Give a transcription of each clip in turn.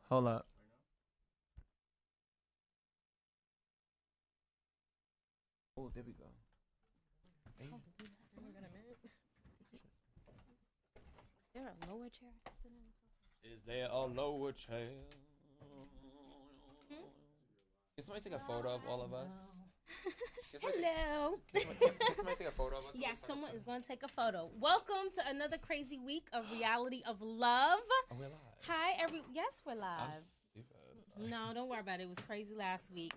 Hold up. Oh, there we go. There a lower chair I can sit in? Is there a lower chair? Can somebody take a photo of all of us? Hello. Can somebody take a photo of us? Yeah, someone is going to take a photo. Welcome to another crazy week of Reality of Love. Oh, we're live. Hi, Yes, we're I'm live. stupid. Sorry. No, don't worry about it. It was crazy last week.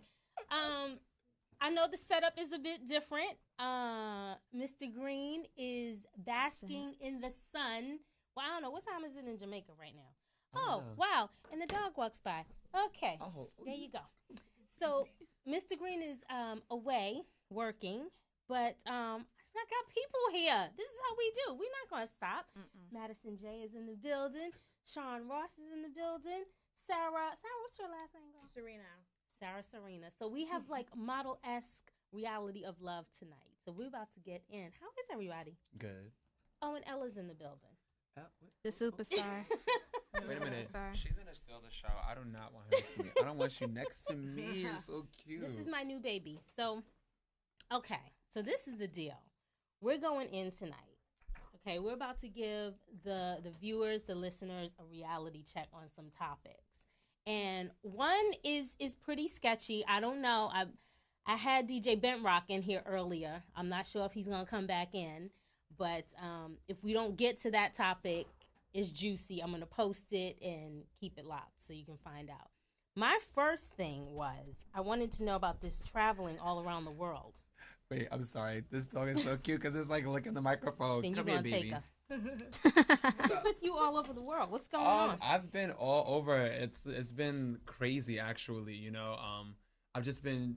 I know the setup is a bit different. Mr. Green is basking in the sun. Well, I don't know. What time is it in Jamaica right now? Oh, wow. And the dog walks by. Okay. Oh. There you go. So, Mr. Green is away working, but I got people here. This is how we do. We're not going to stop. Madison Jaye is in the building. Shaun Ross is in the building. Sarah, what's your last name? Sarina. So we have like model-esque Reality of Love tonight. So we're about to get in. How is everybody? Good. Oh, and Ella's in the building. The superstar. Wait a minute. She's gonna steal the show. I do not want her next to me. I don't want you next to me. It's so cute. This is my new baby. So, okay. So this is the deal. We're going in tonight. Okay, we're about to give the viewers, the listeners, a reality check on some topics. And one is pretty sketchy. I don't know. I had DJ Bentrock in here earlier. I'm not sure if he's gonna come back in. But if we don't get to that topic, it's juicy. I'm going to post it and keep it locked so you can find out. My first thing was I wanted to know about this traveling all around the world. Wait, I'm sorry. This dog is so cute because it's like licking the microphone. Then Come you're here, going to baby. take her. What's with you all over the world? What's going on? I've been all over. It's been crazy, actually. You know, I've just been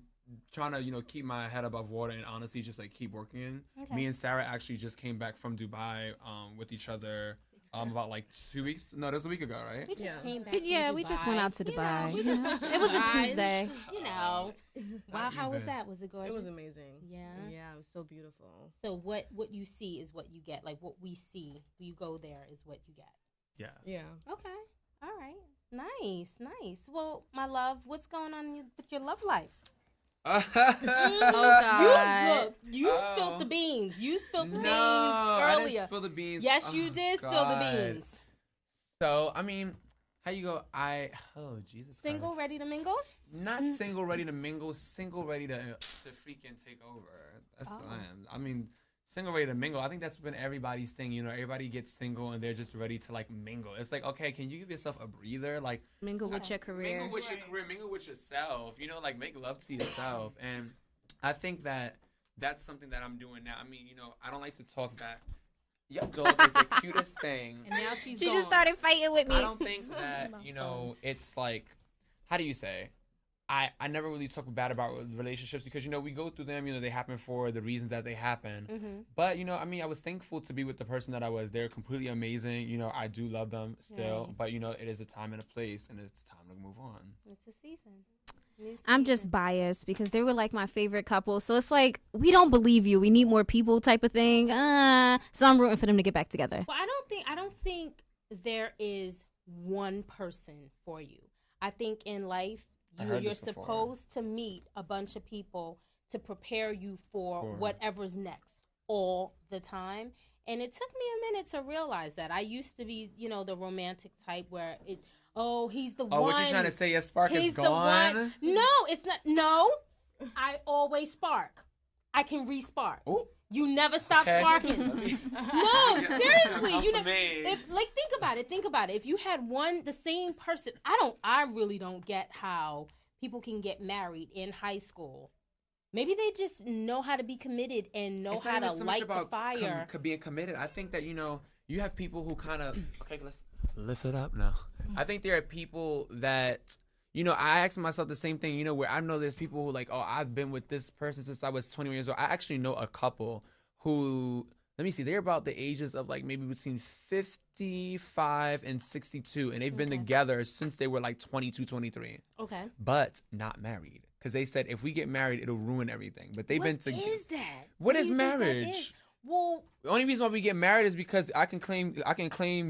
trying to, keep my head above water and honestly just like keep working. Okay. Me and Sarah actually just came back from Dubai with each other about like 2 weeks. No, that was a week ago, right? We just came back. Yeah, from we Dubai. just went out to Dubai. It was a Tuesday. Wow, how was that? Was it gorgeous? It was amazing. Yeah, it was so beautiful. So what you see is what you get. Like what we see, you go there is what you get. Yeah. Okay. All right. Nice. Well, my love, what's going on with your love life? Oh God! You spilled the beans. You spilled the beans I earlier. didn't spill the beans. Yes, you did spill the beans. So I mean, how you go? Oh Jesus! Single, Christ. ready to mingle? Not single, ready to mingle. Single, ready to freaking take over. That's what I am. I mean, single, ready to mingle. I think that's been everybody's thing. Everybody gets single and they're just ready to like mingle. It's like, okay, can you give yourself a breather? Like mingle with your career. Mingle with your career. Mingle with yourself. Like make love to yourself. And I think that's something that I'm doing now. I mean, I don't like to talk back. Your dog is the cutest thing. And now she just started fighting with me. I don't think that, it's like, how do you say? I never really talk bad about relationships because, we go through them, they happen for the reasons that they happen. Mm-hmm. But, I was thankful to be with the person that I was. They're completely amazing. I do love them still. Right. But, it is a time and a place, and it's time to move on. It's a season. I'm just biased because they were like my favorite couple. So it's like, we don't believe you. We need more people type of thing. So I'm rooting for them to get back together. Well, I don't think there is one person for you. I think in life, you're supposed to meet a bunch of people to prepare you for whatever's next all the time. And it took me a minute to realize that. I used to be, the romantic type where he's the one. Oh, what you trying to say? Your spark is gone? No, it's not. No, I always spark. I can re-spark. Ooh. You never stop sparking. No, seriously. Think about it. Think about it. If you had the same person, I really don't get how people can get married in high school. Maybe they just know how to be committed and know how to light the fire. Being committed. I think that, you have people who kind of, okay, let's lift it up now. I think there are people that, I ask myself the same thing, where I know there's people who like, I've been with this person since I was 21 years old. I actually know a couple who, let me see, they're about the ages of like maybe between 55 and 62. And they've been together since they were like 22, 23. Okay. But not married. Because they said if we get married, it'll ruin everything. But they've been together. What is that? What is marriage? Well, The only reason why we get married is because I can claim,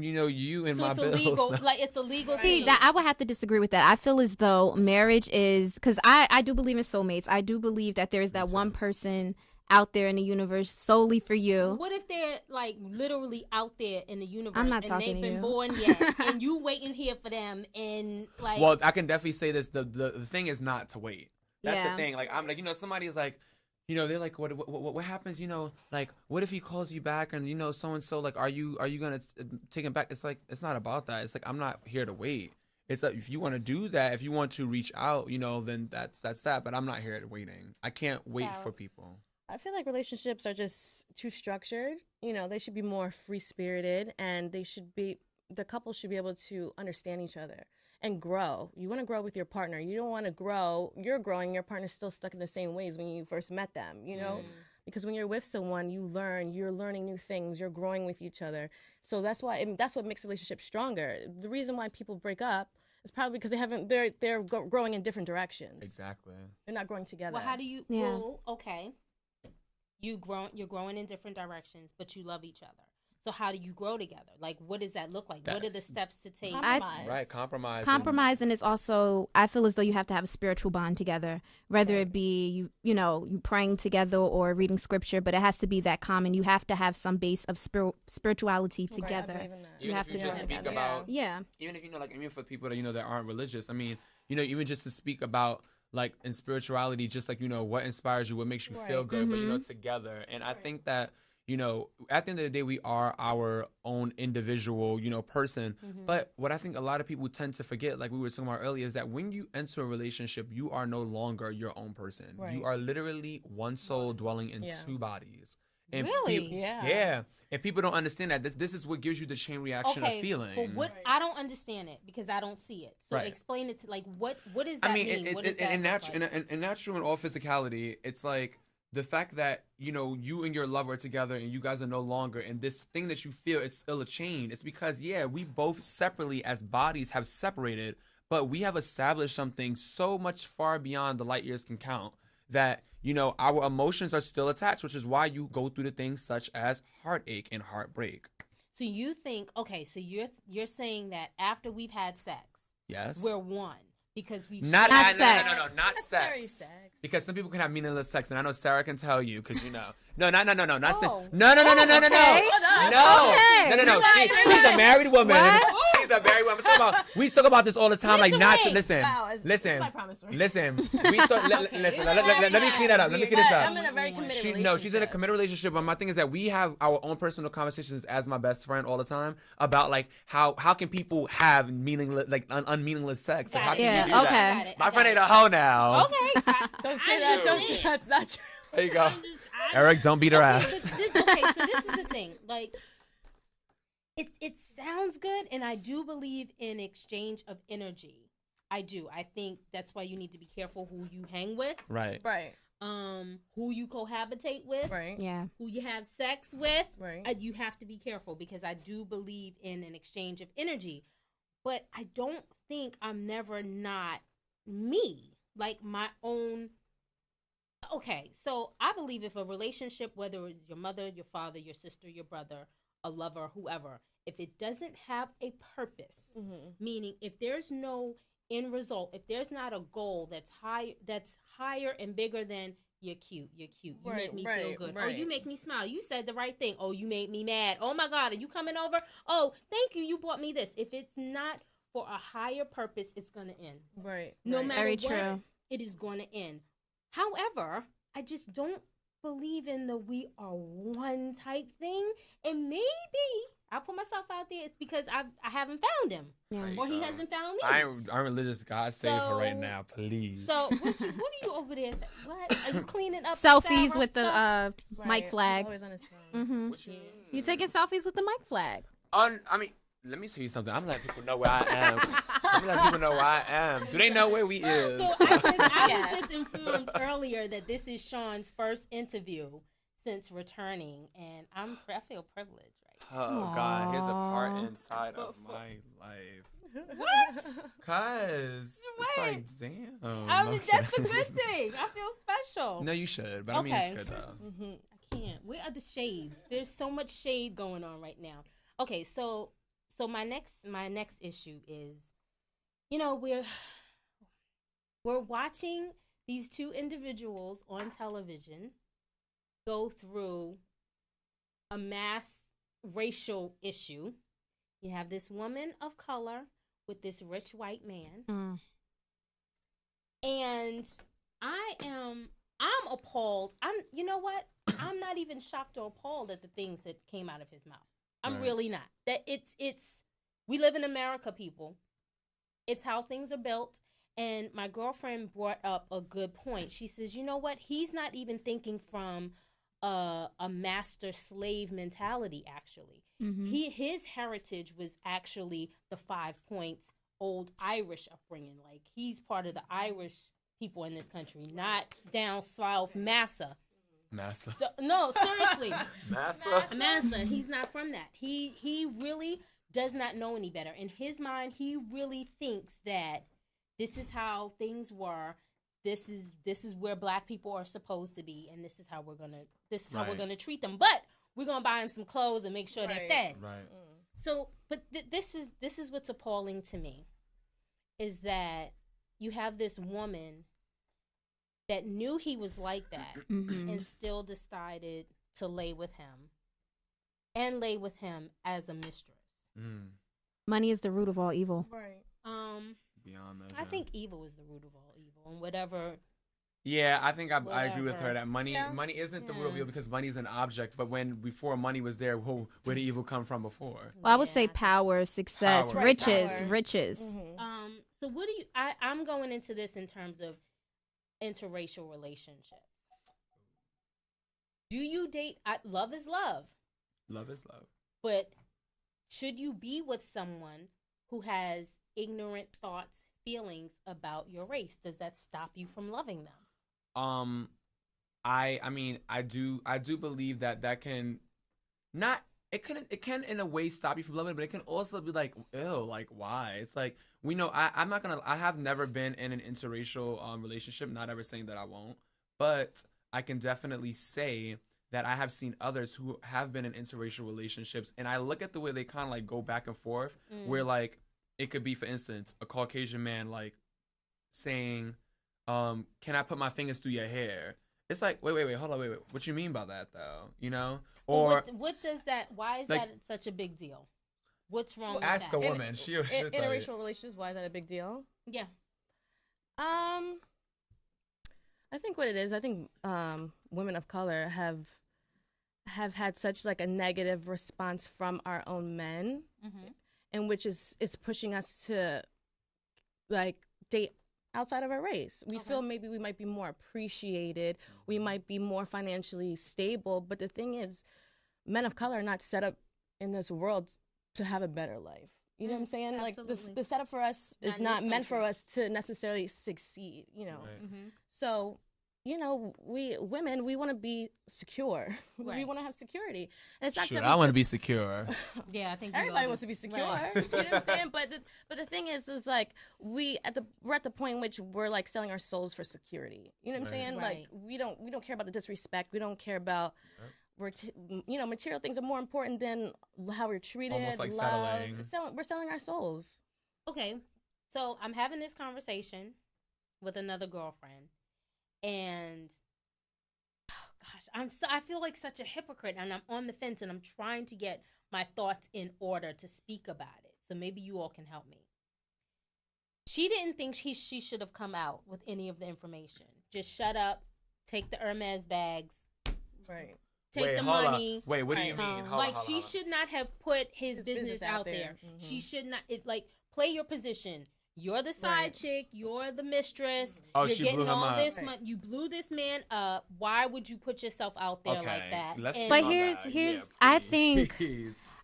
you know, you and so my it's bills. illegal. Like it's illegal. See, that I would have to disagree with that. I feel as though marriage is, because I do believe in soulmates. I do believe that there is that one person out there in the universe solely for you. What if they're like literally out there in the universe I'm not and talking they've to been you. born yet, and you waiting here for them, and like, Well, I can definitely say this. The thing is not to wait. That's Yeah. the thing. Like, I'm like, you know, somebody's like, you know, they're like, what happens, you know, like, what if he calls you back and, you know, so-and-so, like, are you going to take him back? It's like, it's not about that. It's like, I'm not here to wait. It's like, if you want to do that, if you want to reach out, you know, then that's that. But I'm not here to waiting. I can't wait Sarah. for people. I feel like relationships are just too structured. You know, they should be more free-spirited, and the couple should be able to understand each other and grow. You want to grow with your partner. You don't want to grow. You're growing. Your partner's still stuck in the same ways when you first met them, you know? Because when you're with someone, you learn. You're learning new things. You're growing with each other. So that's what makes relationships stronger. The reason why people break up is probably because they're growing in different directions. Exactly. They're not growing together. well, how do you? Yeah. Well, okay, you're growing in different directions, but you love each other. So how do you grow together? Like, what does that look like? What are the steps to take? Compromise. Right, compromise. Compromise, and it's also, I feel as though you have to have a spiritual bond together, whether it be you praying together or reading scripture, but it has to be that common. You have to have some base of spirituality Right, I together. believe in that. Even You have if to you do just it speak together. about, Yeah. even if, you know, like, even for people that, you know, that aren't religious, I mean, you know, even just to speak about, like, in spirituality, just like, you know, what inspires you, what makes you feel good, but, you know, together. And I think that, you know, at the end of the day, we are our own individual, you know, person. But what I think a lot of people tend to forget, like we were talking about earlier, is that when you enter a relationship, you are no longer your own person. Right. You are literally one soul dwelling in two bodies. And Really? Yeah. And people don't understand that. This is what gives you the chain reaction of feeling. But what I don't understand it because I don't see it. So Right. explain it to like what does that I mean, mean? What does that in look like? natural and all physicality, it's like the fact that, you know, you and your lover are together and you guys are no longer, and this thing that you feel, it's still a chain. It's because, we both separately as bodies have separated, but we have established something so much far beyond the light years can count that, you know, our emotions are still attached, which is why you go through the things such as heartache and heartbreak. So you think so you're saying that after we've had sex, Yes. we're one because we've Not shared- sex. No, not Necessary sex. sex. Because some people can have meaningless sex, and I know Sarah can tell you, because you know. No, not Oh. no. No. Okay. No. She's a married woman. What? She's a married woman. We talk about this all the time, like not to Listen, listen. Wow, this is my promise ring. Listen. Let me clean that up. Let me clean this up. I'm in a very committed She's in a relationship. committed relationship, but my thing is that we have our own personal conversations as my best friend all the time about like how can people have meaningless, like unmeaningless sex? Like, how Got it. can Yeah, you do okay. that? Got it. My friend ain't a hoe now. Okay. Don't say that. Don't say that's not true. There you go. Eric, don't beat her ass. So this is the thing. Like, it sounds good, and I do believe in exchange of energy. I do. I think that's why you need to be careful who you hang with, Right. Right. who you cohabitate with, Right. Yeah. who you have sex with. Right. You have to be careful because I do believe in an exchange of energy, but I don't think I'm never not me, like my own. Okay, so I believe if a relationship, whether it's your mother, your father, your sister, your brother, a lover, whoever, if it doesn't have a purpose, meaning if there's no end result, if there's not a goal that's higher and bigger than you're cute, you make me feel good. Oh, you make me smile. You said the right thing. Oh, you made me mad. Oh my God, are you coming over? Oh, thank you. You bought me this. If it's not for a higher purpose, it's gonna end. Right. No matter Very what, true. it is going to end. However, I just don't believe in the we are one type thing. And maybe I'll put myself out there. It's because I haven't found him, Yeah. or he hasn't found me. I'm religious. God save her right So- now, please. So what are you over there? What are you cleaning up? Selfies Sarah with the stuff? mic He's flag. always on his phone. Mm-hmm. What you mean? You taking selfies with the mic flag? I mean, let me tell you something. I'm letting people know where I am. I'm letting people know where I am. Do they know where we is? So I was just informed earlier that this is Shaun's first interview since returning, and I feel privileged. Oh God, here's a part Aw. inside of my life. What? Cause it's like, damn. I mean, Okay. that's a good thing. I feel special. No, you should, but I mean, Okay. it's good though. I can't. Where are the shades? There's so much shade going on right now. Okay, so my next issue is, we're watching these two individuals on television go through a mass racial issue. You have this woman of color with this rich white man. And I'm appalled. You know what? I'm not even shocked or appalled at the things that came out of his mouth. I'm really not. That we live in America, people. It's how things are built. And my girlfriend brought up a good point. She says, you know what? He's not even thinking from a master slave mentality, actually. His heritage was actually the 5 Points old Irish upbringing. Like, he's part of the Irish people in this country, not down south Massa. So, no, seriously. Massa. He's not from that. He really does not know any better. In his mind, he really thinks that this is how things were. This is where black people are supposed to be, and this is how we're gonna treat them. But we're gonna buy them some clothes and make sure they're fed. Right. So, but this is what's appalling to me, is that you have this woman that knew he was like that and still decided to lay with him as a mistress. Money is the root of all evil. Right. Beyond measure. I think evil is the root of all evil, and whatever. Yeah, I think I agree with her that money isn't the root of evil, because money is an object. But before money was there, where did evil come from before? Well, I would say power, success, riches. So what do you? I'm going into this in terms of interracial relationships. Do you date? Love is love. Love is love. But should you be with someone who has ignorant thoughts, feelings about your race? Does that stop you from loving them? I mean, I do believe that can not. It can in a way stop you from loving it, but it can also be like, ew, like why? It's like, we know I have never been in an interracial relationship, not ever saying that I won't, but I can definitely say that I have seen others who have been in interracial relationships, and I look at the way they kind of like go back and forth, where like it could be, for instance, a Caucasian man like saying, can I put my fingers through your hair? It's like, wait, hold on, wait. What you mean by that, though? You know? Or well, what does that? Why is that such a big deal? What's wrong with that? Ask a woman. She'll tell you. Interracial relations, why is that a big deal? Yeah. I think what it is, women of color have had such like a negative response from our own men, and which is pushing us to like date outside of our race. We feel maybe we might be more appreciated, we might be more financially stable, but the thing is, men of color are not set up in this world to have a better life. You know what I'm saying? Absolutely. Like the setup for us is not meant for us to necessarily succeed, you know. Right. So, you know, we women, we want to be secure. We want to have security. And it's not that I want to be secure. Yeah, I think everybody wants to be secure. Right. You know what I'm saying? But the thing is like we're at the point in which we're like selling our souls for security. You know what I'm saying? Right. Like we don't care about the disrespect. We don't care about material things are more important than how we're treated. Almost like love. settling. We're selling our souls. Okay, so I'm having this conversation with another girlfriend, and I feel like such a hypocrite, and I'm on the fence, and I'm trying to get my thoughts in order to speak about it. So maybe you all can help me. She didn't think she should have come out with any of the information. Just shut up, take the Hermes bags, right? Take the money. Wait, what do you mean? She should not have put his business out there. She should not. Play your position. You're the side chick. You're the mistress. Oh, you're she getting blew him all up. this money. You blew this man up. Why would you put yourself out there like that? But here's I think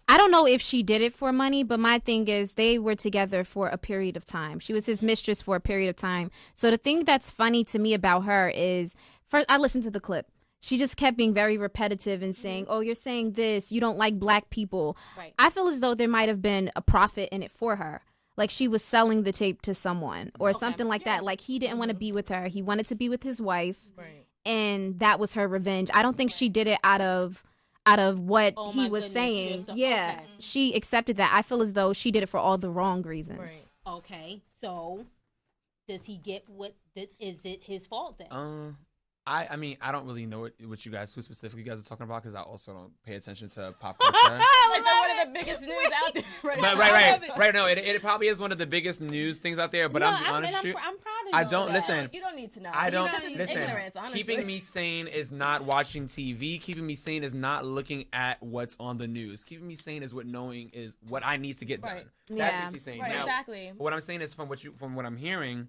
I don't know if she did it for money, but my thing is they were together for a period of time. She was his mistress for a period of time. So the thing that's funny to me about her is, first, I listened to the clip. She just kept being very repetitive and saying, oh, you're saying this. You don't like black people. Right. I feel as though there might have been a profit in it for her. Like she was selling the tape to someone or something like that. Like he didn't want to be with her. He wanted to be with his wife. Right. and that was her revenge. I don't think she did it out of what Oh, he my was goodness, saying. you're so- Yeah, okay. she accepted that. I feel as though she did it for all the wrong reasons. Right. Okay, so does he get is it his fault then? I mean, I don't really know what you guys, who specifically you guys are talking about, because I also don't pay attention to pop culture. Like they're one of the biggest news out there right But now. right. No, it probably is one of the biggest news things out there. But No, I'm honest with you. I'm proud of you. I don't that. listen. You don't need to know. I don't Because it's listen. ignorance, honestly. Keeping me sane is not watching TV. Keeping me sane is not looking at what's on the news. Keeping me sane is what knowing is what I need to get done. Right. That's Yeah. what he's saying. Right, Now, exactly. what I'm saying is from what I'm hearing,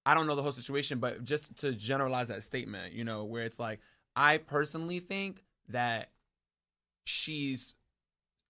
I don't know the whole situation, but just to generalize that statement, you know, where it's like, I personally think that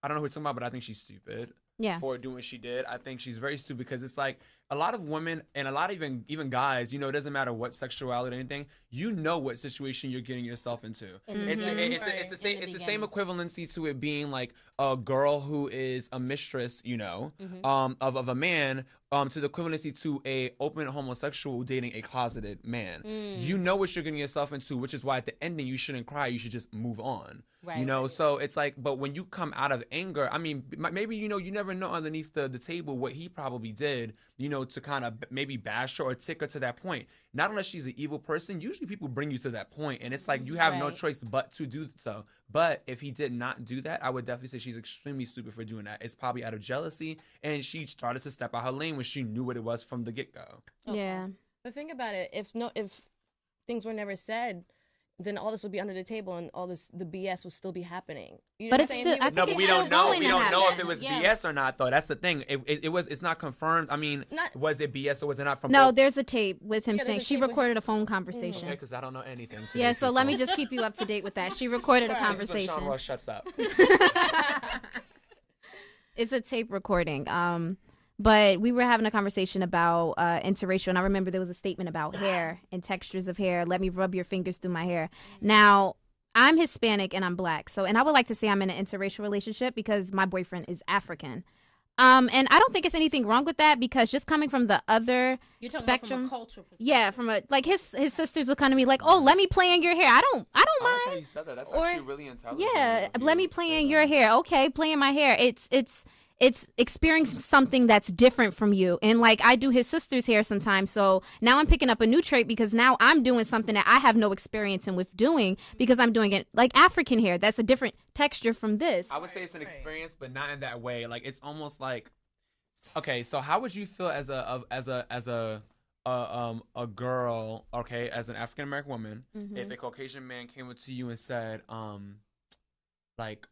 I don't know who you're talking about, but I think she's stupid. Yeah. For doing what she did. I think she's very stupid because it's like a lot of women and a lot of even guys, you know, it doesn't matter what sexuality or anything, you know what situation you're getting yourself into. It's the same equivalency to it being like a girl who is a mistress, you know, of a man, to the equivalency to a open homosexual dating a closeted man. You know what you're getting yourself into, which is why at the ending you shouldn't cry, you should just move on. Right. You know, so it's like, but when you come out of anger, I mean, maybe, you know, you never know underneath the table what he probably did, you know, to kind of maybe bash her or tick her to that point. Not unless she's an evil person. Usually people bring you to that point, and it's like you have no Right. choice but to do so. But if he did not do that, I would definitely say she's extremely stupid for doing that. It's probably out of jealousy, and she started to step out her lane when she knew what it was from the get-go. Yeah. But think about it. If things were never said, then all this would be under the table, and all the BS would still be happening. You know But what it's I'm saying? still- He I would No, think but it's we still don't know. going We to don't know if happen. it was Yeah. BS or not, though. That's the thing. It's not confirmed. I mean, was it BS or was it not from No, both? there's a tape with him Yeah, there's saying a she tape with- recorded a phone conversation. Okay, because I don't know anything. today, Yeah, so let me people. just keep you up to date with that. She recorded a Right. This is when Shaun conversation. Ross shuts up. It's a tape recording. But we were having a conversation about interracial, and I remember there was a statement about hair and textures of hair. Let me rub your fingers through my hair. Now, I'm Hispanic and I'm Black, and I would like to say I'm in an interracial relationship because my boyfriend is African. And I don't think it's anything wrong with that because just coming from the other You're talking spectrum, about from a cultural perspective. yeah, from a like his sisters will come to me like, oh, let me play in your hair. I don't I like how mind. you said that. That's Or- actually really intelligent. Yeah, of you let me to play say in that. your hair. Okay, play in my hair. It's experiencing something that's different from you. And like I do his sister's hair sometimes. So now I'm picking up a new trait because now I'm doing something that I have no experience in with doing because I'm doing it like African hair. That's a different texture from this. I would say it's an experience, but not in that way. Like it's almost like, okay, so how would you feel as a girl, okay, as an African American woman, if a Caucasian man came up to you and said, like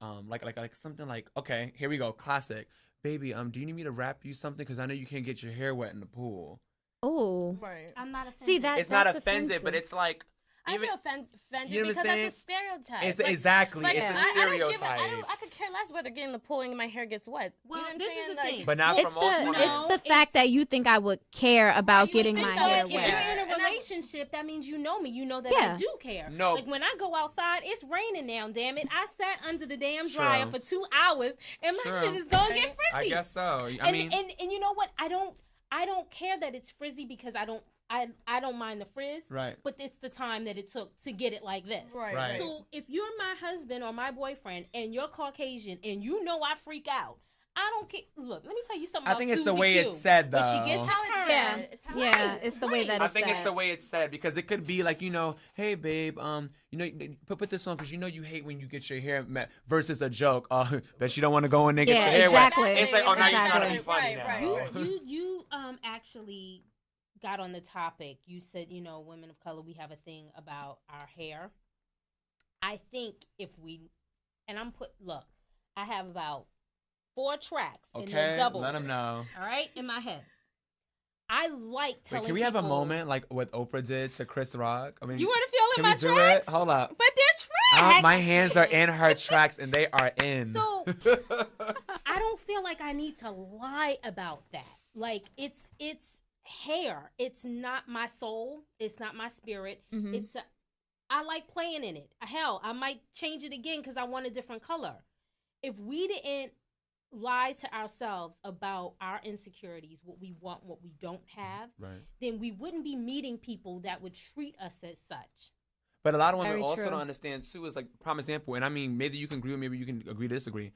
something like, okay, here we go, classic, baby, do you need me to wrap you something because I know you can't get your hair wet in the pool. Oh, Right. I'm not offended. see that It's not that's offensive, but it's like, I even feel offended You know what I'm because saying? that's a stereotype. it's Like, exactly like, it's a I don't stereotype. I could care less whether getting the pool and my hair gets wet. Well, you know what I'm this is saying? the Like, thing. But not it's from most women. the fact that you think I would care about you getting think my I would hair care. If wet. you're in a And I- relationship, that means you know me. You know that Yeah. I do care. No. Like when I go outside, it's raining now, damn it. I sat under the damn Sure. dryer for 2 hours and my Sure. shit is gonna Right. get frizzy. I guess so. I and, mean, and you know what? I don't care that it's frizzy because I don't mind the frizz. right. But it's the time that it took to get it like this. Right. Right. So if you're my husband or my boyfriend and you're Caucasian and you know I freak out, I don't care. Look, let me tell you something. I about think it's the Susie way Q. it's said, When though. she gets how it's her- said. It's how Yeah, it's the way that I it's think said. it's the way it's said because it could be like, you know, hey babe, you know, put this on because you know you hate when you get your hair met versus a joke. Bet you don't want to go in there and get Yeah, your hair exactly. wet. It's like, oh, now you're trying to be Exactly. funny Right, now. right. You actually got on the topic. You said, you know, women of color, we have a thing about our hair. I think if we, and look, I have about 4 tracks in the Okay, double. let them know. All right, in my head. I like telling Wait, can we have a people- moment like what Oprah did to Chris Rock? I mean, You want to feel in can my we do tracks? it? Hold up. But they're tracks. My hands are in her tracks and they are in. So I don't feel like I need to lie about that. Like it's hair. It's not my soul. It's not my spirit. Mhm. I like playing in it. Hell, I might change it again because I want a different color. If we didn't lie to ourselves about our insecurities, what we want, what we don't have, then we wouldn't be meeting people that would treat us as such. But a lot of women Very also true. don't understand too. Is like prime example, and I mean maybe you can agree, or maybe you can agree to disagree.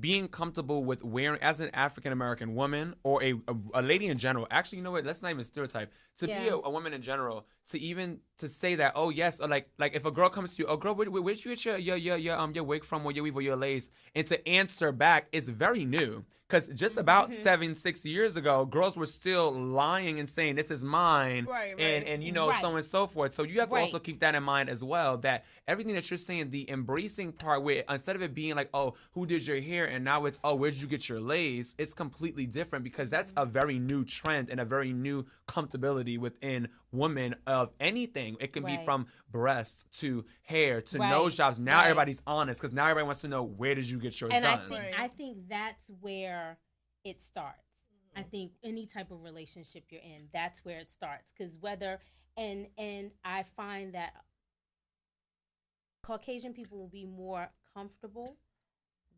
Being comfortable with wearing, as an African American woman or a lady in general. Actually, you know what? Let's not even stereotype. To be a woman in general, to say that, oh yes, or like if a girl comes to you, oh girl, where'd you get your wig from, or your weave, or your lace, and to answer back is very new. Because just about 6 years ago, girls were still lying and saying this is mine, and you know so on and so forth. So you have to also keep that in mind as well. That everything that you're saying, the embracing part, where instead of it being like, oh, who did your hair, and now it's, oh, where did you get your lace? It's completely different, because that's a very new trend and a very new comfortability within women of anything. It can be from breast to hair to nose jobs. Now everybody's honest, because now everybody wants to know, where did you get yours done? I think that's where it starts. I think any type of relationship you're in, that's where it starts. Because and I find that Caucasian people will be more comfortable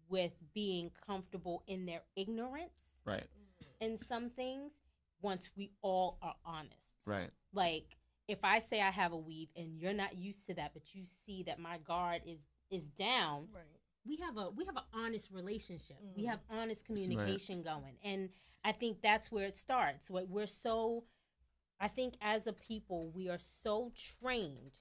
with being comfortable in their ignorance. Right. In some things, once we all are honest. Right. Like, if I say I have a weave and you're not used to that, but you see that my guard is down, we have an honest relationship. We have honest communication going. And I think that's where it starts. I think as a people, we are so trained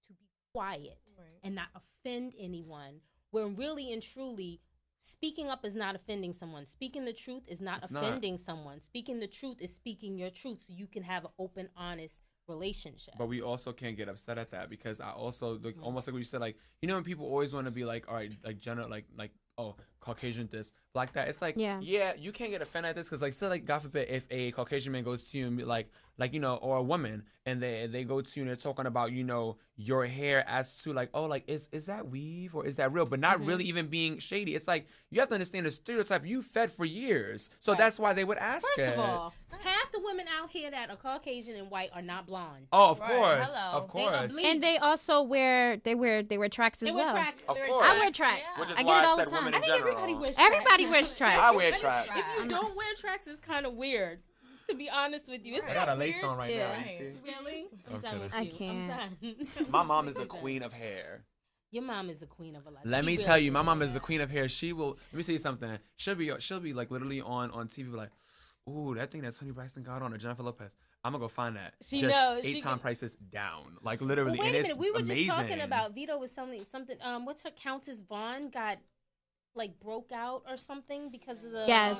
to be quiet and not offend anyone, when really and truly, speaking up is not offending someone. Speaking the truth is not offending someone. Speaking the truth is speaking your truth, so you can have an open, honest relationship. But we also can't get upset at that, because I also almost like what you said, like, you know, when people always want to be like, all right, like general, like oh, Caucasian this, like that. It's like, yeah, you can't get offended at this, because like, still, like, God forbid, if a Caucasian man goes to you and be like you know, or a woman, and they go to you and they're talking about, you know, your hair, as to like, oh, like, is that weave or is that real, but not really even being shady. It's like, you have to understand the stereotype you fed for years, so that's why they would ask First of all, half the women out here that are Caucasian and white are not blonde. Oh, of course, of course. And they also wear tracks as well. Wear tracks. Of course. I wear tracks. Yeah. Which is I why get it I all the said time. women I in think general. everybody wears tracks. Everybody wears tracks. I wear tracks. If you don't wear tracks, it's kind of weird. To be honest with you, I got a lace on right now. You see? Really? I'm done with I you. can't. I'm done. My mom is a queen of hair. Your mom is a queen of a lot. Let me tell you, my mom is the queen of hair. She will. Let me tell you something. She'll be like literally on TV, like, ooh, that thing that Toni Braxton got on, or Jennifer Lopez. I'm gonna go find that. She just knows. 8-time prices down, like literally. Well, wait a minute. We were amazing. just talking about Vito was telling me something. What's her Countess Vaughn got? Like broke out or something because of the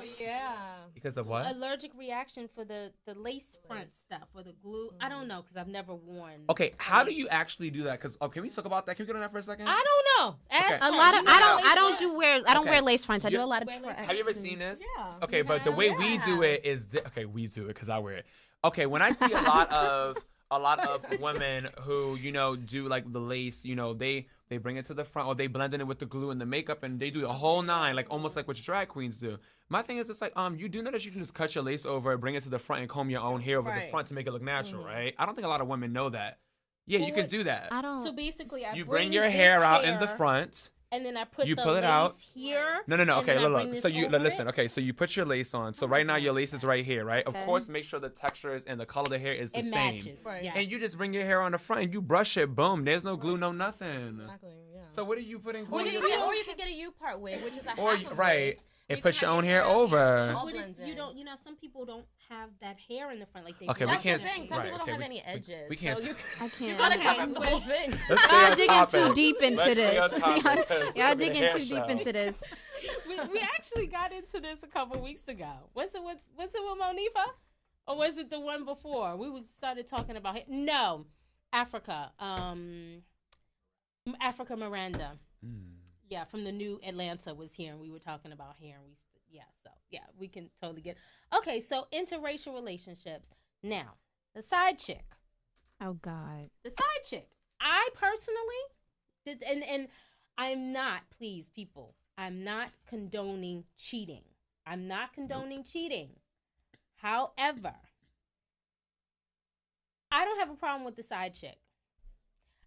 because of what? Allergic reaction for the lace front stuff or the glue. I don't know, because I've never worn. Okay, how do you actually do that? Because can we talk about that? Can we get on that for a second? I don't know. Okay. A lot of I don't wear lace fronts. I do a lot of tracks. Have you ever seen this? Yeah. Okay, but the way we do it is we do it because I wear it. Okay, when I see a lot of women who, you know, do like the lace, you know, they bring it to the front, or they blend it in with the glue and the makeup, and they do the whole nine, like almost like what your drag queens do. My thing is, it's like, you do know that you can just cut your lace over, bring it to the front, and comb your own hair over the front to make it look natural, right? I don't think a lot of women know that. Yeah, you can do that. I don't. So basically, you bring your hair out in the front. And then I put you the pull it lace out here. No. Okay, look. So you listen. It. Okay, so you put your lace on. So right now your lace is right here, right? Of course, make sure the textures and the color of the hair is the same. Matches. Right. Yes. And you just bring your hair on the front and you brush it. Boom. There's no glue, no nothing. Exactly. Yeah. So what are you putting? Or you can get a U-part wig, which is a half of right. wig. And put your own hair over. What if you don't? You know, some people don't have that hair in the front, like they. Okay, we That's can't. the thing. Some people don't have any edges. We can't. So I can't. you gotta cover the whole thing. Y'all digging too deep into this. Y'all digging too deep into this. We actually got into this a couple weeks ago. Was it with Monifa, or was it the one before? We started talking about it. No, Africa. Africa Miranda. Yeah, from the new Atlanta was here, and we were talking about hair, and we can totally get. Okay, so interracial relationships. Now, the side chick. Oh God. The side chick. I personally did, and I'm not. Please, people, I'm not condoning cheating. I'm not condoning cheating. However, I don't have a problem with the side chick.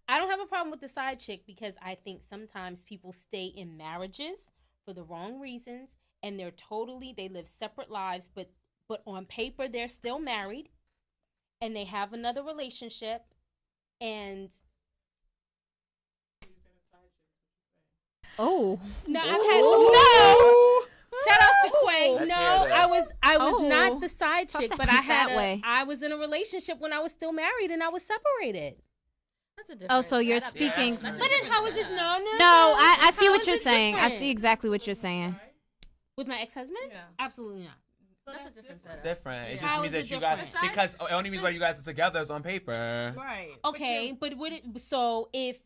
I don't have a problem with the side chick because I think sometimes people stay in marriages for the wrong reasons and they live separate lives, but on paper they're still married, and they have another relationship, and Oh. no, I've had no. Shout outs to Quay. Let's No, hear this. I was Oh. not the side chick, but I had That way. I was in a relationship when I was still married and I was separated. That's a different Oh, so you're setup. speaking. Yeah. But then how is it? No. No, I see How what is you're it saying. I different? see exactly what you're saying. With my ex-husband? Yeah. Absolutely not. That's a different setup. Different. It How just means is that it you guys, different? because the only reason why you guys are together is on paper. Right. Okay, but would it? So if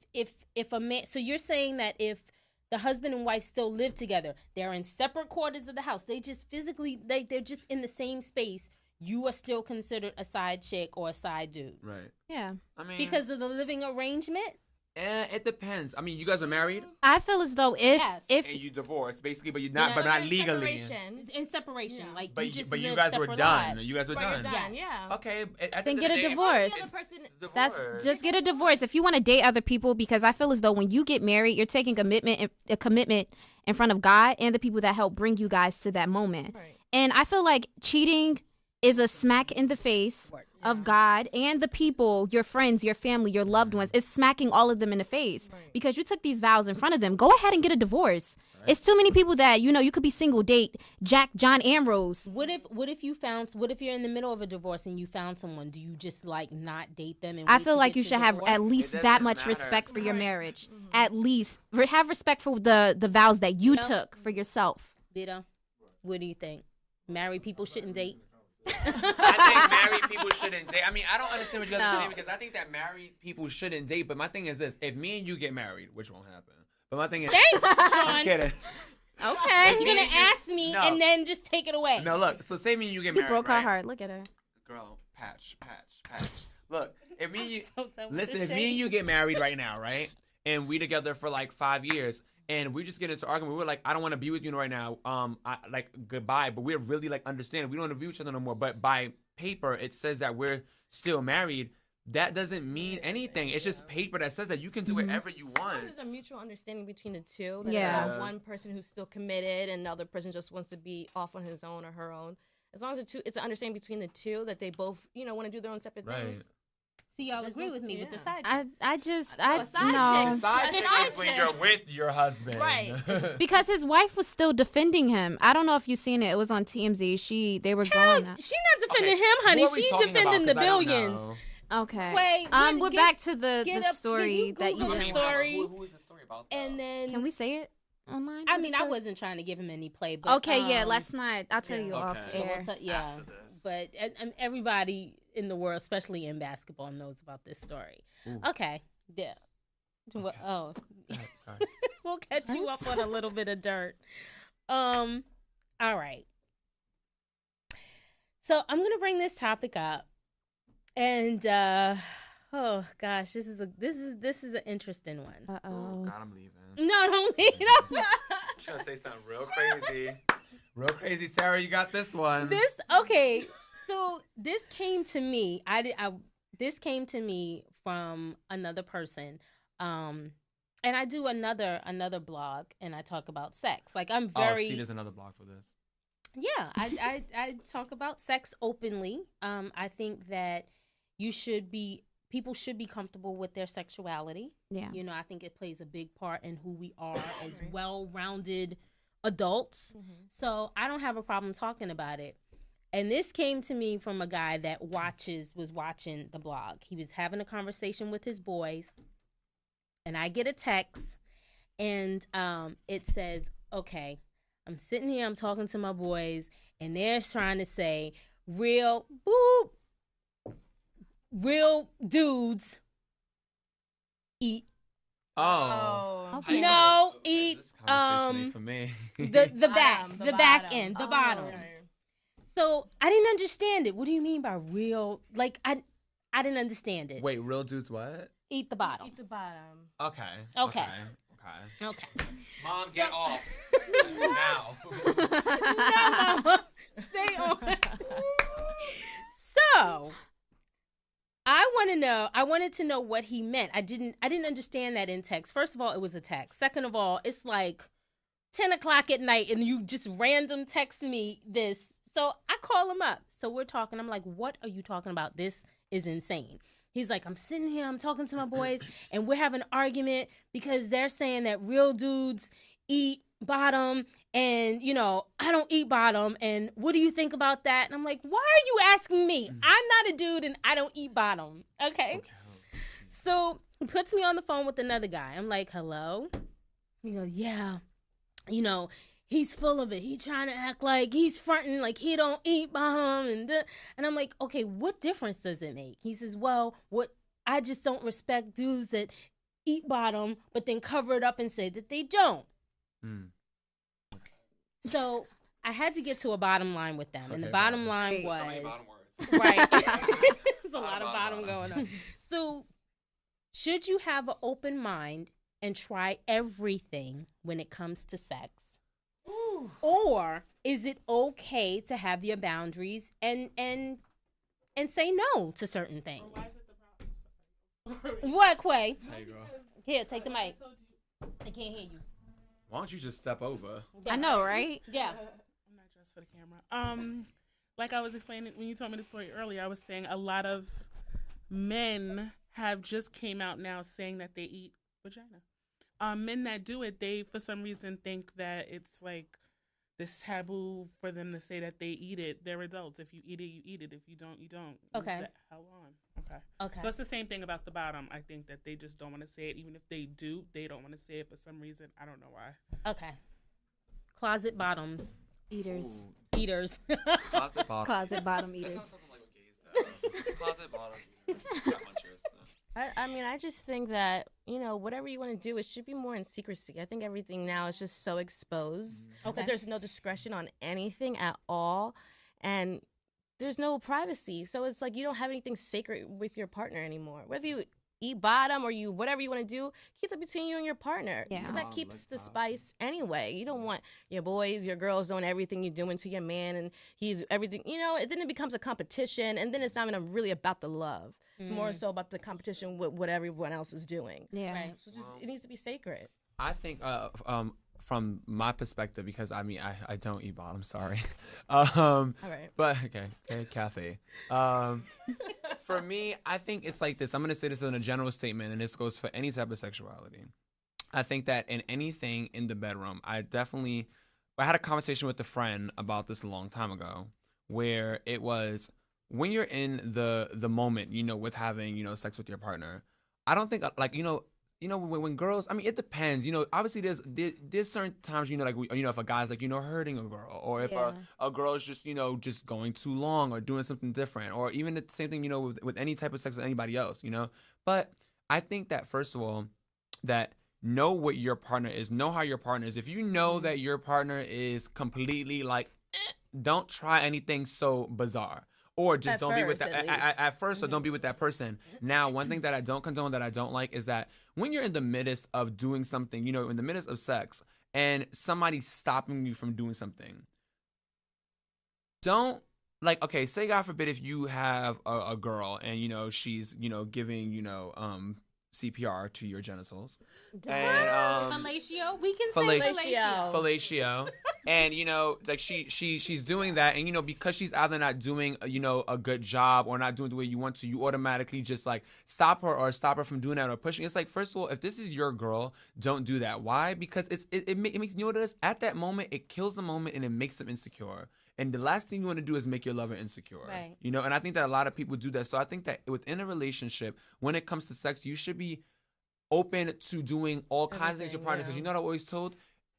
a man, so you're saying that if the husband and wife still live together, they're in separate quarters of the house, they just physically they're just in the same space, you are still considered a side chick or a side dude Right. Yeah. I mean, because of the living arrangement. it depends. I mean, you guys are married I feel as though Yes. if and you divorced, basically, but you're Yeah. not, but not legally. Separation. In separation, Yeah. like But you just but you live guys were separate done. lives. You guys were Right, you're done. done. Yes. Yeah. Okay. At the Then end get of a the day, divorce. The other person. it's that's divorce. just get a divorce. If you want to date other people, because I feel as though when you get married, you're taking a commitment in front of God and the people that help bring you guys to that moment. Right. And I feel like cheating is a smack in the face of God and the people, your friends, your family, your loved ones. It's smacking all of them in the face because you took these vows in front of them. Go ahead and get a divorce. It's too many people that, you could be single, date Jack, John, and Rose. What if you're in the middle of a divorce and you found someone? Do you just like not date them? And I wait feel to like get you your should have divorce? at least It that doesn't much matter. respect for your Right. marriage. At least have respect for the vows that you took for yourself. Vito, what do you think? Married people shouldn't date? I think married people shouldn't date. I mean, I don't understand what you guys are No. saying because I think that married people shouldn't date. But my thing is this: if me and you get married, which won't happen. But my thing is, Thanks, I'm Shaun. kidding. Okay. You're Me gonna and you- ask me No. and then just take it away. No, look. So say me and you get You married. broke her right? heart. Look at her. Girl, patch. Look, if me and you So done with listen, the if me shade. and you get married right now, right, and we together for like 5 years, and we just get into argument, we're like, I don't want to be with you right now. Like goodbye. But we're really like understanding. We don't want to be with each other no more. But by paper, it says that we're still married. That doesn't mean anything. It's just paper that says that you can do whatever you want. There's a mutual understanding between the two. That Yeah. It's not one person who's still committed and the other person just wants to be off on his own or her own. As long as it's an understanding between the two that they both, want to do their own separate Right. things. So y'all There's agree no- with me with the yeah. side chick? I a side no. chick. Side A chick side is when chick. you're with your husband. Right. Because his wife was still defending him. I don't know if you've seen it. It was on TMZ. They were Hell, going. she not defending Okay, him, honey. what are we She talking defending about? the 'Cause I don't billions. know. Okay. Wait, we're get- back to the get up- can story you that you Google I the mean, did. story? who is the story about? Though? And then Can we say it online? I What mean, the I story- wasn't trying to give him any play, but Okay, yeah, let's not. I'll tell Yeah. you off Okay. Yeah, air. yeah. After this. But and everybody in the world, especially in basketball, knows about this story. Ooh. Okay, yeah. Well, Okay. oh, Sorry. we'll catch you up on a little bit of dirt. All right. So I'm gonna bring this topic up, and oh gosh, this is an interesting one. Uh Oh oh. God, I'm leaving. No, don't leave. No. Trying to say something real crazy. Real crazy, Sarah. You got this one. Okay. So this came to me. This came to me from another person. And I do another blog, and I talk about sex. Like I'm very see, there's another blog for this. yeah. I talk about sex openly. I think that people should be comfortable with their sexuality. Yeah. I think it plays a big part in who we are as well-rounded adults. So I don't have a problem talking about it. And this came to me from a guy that was watching the blog. He was having a conversation with his boys, and I get a text, and it says, okay, I'm sitting here, I'm talking to my boys, and they're trying to say, real dudes eat. Oh. Okay. No, Okay, eat this conversation ain't for me. the back, Bottom, the back bottom. end, the Oh, bottom. right. So I didn't understand it. What do you mean by real? Like I didn't understand it. Wait, real dudes what? Eat the bottom. Eat the bottom. Okay. Okay. Okay. Okay. Mom, get off now. No, Mama, stay on. So I wanted to know what he meant. I didn't understand that in text. First of all, it was a text. Second of all, it's like 10 o'clock at night and you just random text me this. So I call him up. So we're talking. I'm like, what are you talking about? This is insane. He's like, I'm sitting here, I'm talking to my boys, and we're having an argument because they're saying that real dudes eat bottom, and, you know, I don't eat bottom, and what do you think about that? And I'm like, why are you asking me? I'm not a dude, and I don't eat bottom, okay? So he puts me on the phone with another guy. I'm like, hello? He goes, yeah, you know, he's full of it. He trying to act like he's fronting like he don't eat bottom. And I'm like, okay, what difference does it make? He says, well, I just don't respect dudes that eat bottom but then cover it up and say that they don't. So I had to get to a bottom line with them. And the bottom line was... So many bottom words. Right. There's a lot of bottom going on. So should you have an open mind and try everything when it comes to sex? Ooh. Or is it okay to have your boundaries and say no to certain things? Well, why is it the problem? What, Quay? Hey, girl. Here, take the mic. I can't hear you. Why don't you just step over? Yeah. I know, right? Yeah. I'm not dressed for the camera. Like I was explaining when you told me the story earlier, I was saying a lot of men have just came out now saying that they eat vagina. Men that do it, they for some reason think that it's like this taboo for them to say that they eat it. They're adults. If you eat it, you eat it. If you don't, you don't. Okay. How long? Okay. Okay. So it's the same thing about the bottom. I think that they just don't want to say it. Even if they do, they don't want to say it for some reason. I don't know why. Okay. Closet bottoms. Eaters. Eaters. Closet bottom. Closet bottom That eaters. sounds something like what gays do. Closet bottom eaters. Got munchers. I mean, I just think that, you know, whatever you want to do, it should be more in secrecy. I think everything now is just so exposed that there's no discretion on anything at all. And there's no privacy. So it's like you don't have anything sacred with your partner anymore. Whether you eat bottom or you whatever you want to do, keep it between you and your partner. Yeah. Because that keeps the spice anyway. You don't want your boys, your girls doing everything you're doing to your man and he's everything. You know, then it becomes a competition and then it's not even really about the love. It's more so about the competition with what everyone else is doing. Yeah. Right. So just it needs to be sacred. I think from my perspective, because I mean I don't eat bottom, sorry. All right. But okay, cafe. For me, I think it's like this. I'm gonna say this in a general statement, and this goes for any type of sexuality. I think that in anything in the bedroom, I had a conversation with a friend about this a long time ago, where it was when you're in the moment, you know, with having, you know, sex with your partner. I don't think like, you know, when girls, I mean, it depends, you know, obviously there's certain times, you know, like, you know, if a guy's like, you know, hurting a girl, or if a girl is just, you know, just going too long or doing something different, or even the same thing, you know, with any type of sex with anybody else, you know. But I think that first of all, that know what your partner is, know how your partner is. If you know that your partner is completely like, don't try anything so bizarre. Or just don't be with that at first, or don't be with that person. Now, one thing that I don't condone, that I don't like, is that when you're in the midst of doing something, you know, in the midst of sex, and somebody's stopping you from doing something, don't, like, okay, say God forbid if you have a girl and, you know, she's, you know, giving, you know, CPR to your genitals. And, fellatio? We can say fellatio. Fellatio. And, you know, like she's doing that, and, you know, because she's either not doing, you know, a good job or not doing the way you want to, you automatically just like stop her from doing that or pushing. It's like, first of all, if this is your girl, don't do that. Why? Because it makes, you know what it is? At that moment, it kills the moment and it makes them insecure. And the last thing you want to do is make your lover insecure. Right. You know, and I think that a lot of people do that. So I think that within a relationship, when it comes to sex, you should be open to doing all kinds of things with your partner. Because you know what I always told?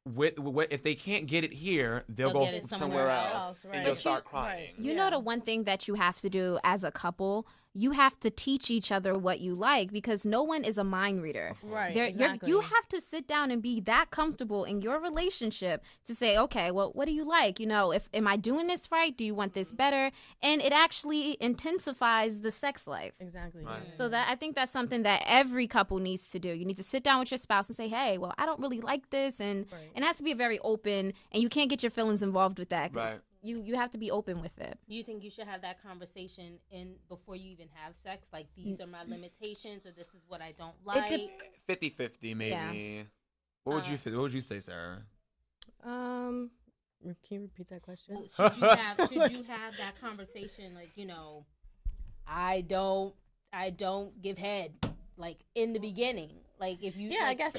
If they can't get it here, they'll go somewhere else. Right. And you'll start crying. You know, the one thing that you have to do as a couple, you have to teach each other what you like, because no one is a mind reader. Right, exactly. You have to sit down and be that comfortable in your relationship to say, okay, well, what do you like? You know, am I doing this right? Do you want this better? And it actually intensifies the sex life. Exactly. Right. So I think that's something that every couple needs to do. You need to sit down with your spouse and say, hey, well, I don't really like this. And it has to be very open, and you can't get your feelings involved with that. Right. You have to be open with it. You think you should have that conversation before you even have sex? Like, these are my limitations, or this is what I don't like? 50-50 maybe. Yeah. What would you say, Sarah? Can you repeat that question? Well, should you have that conversation, like, you know, I don't give head, like, in the beginning, like, if you I guess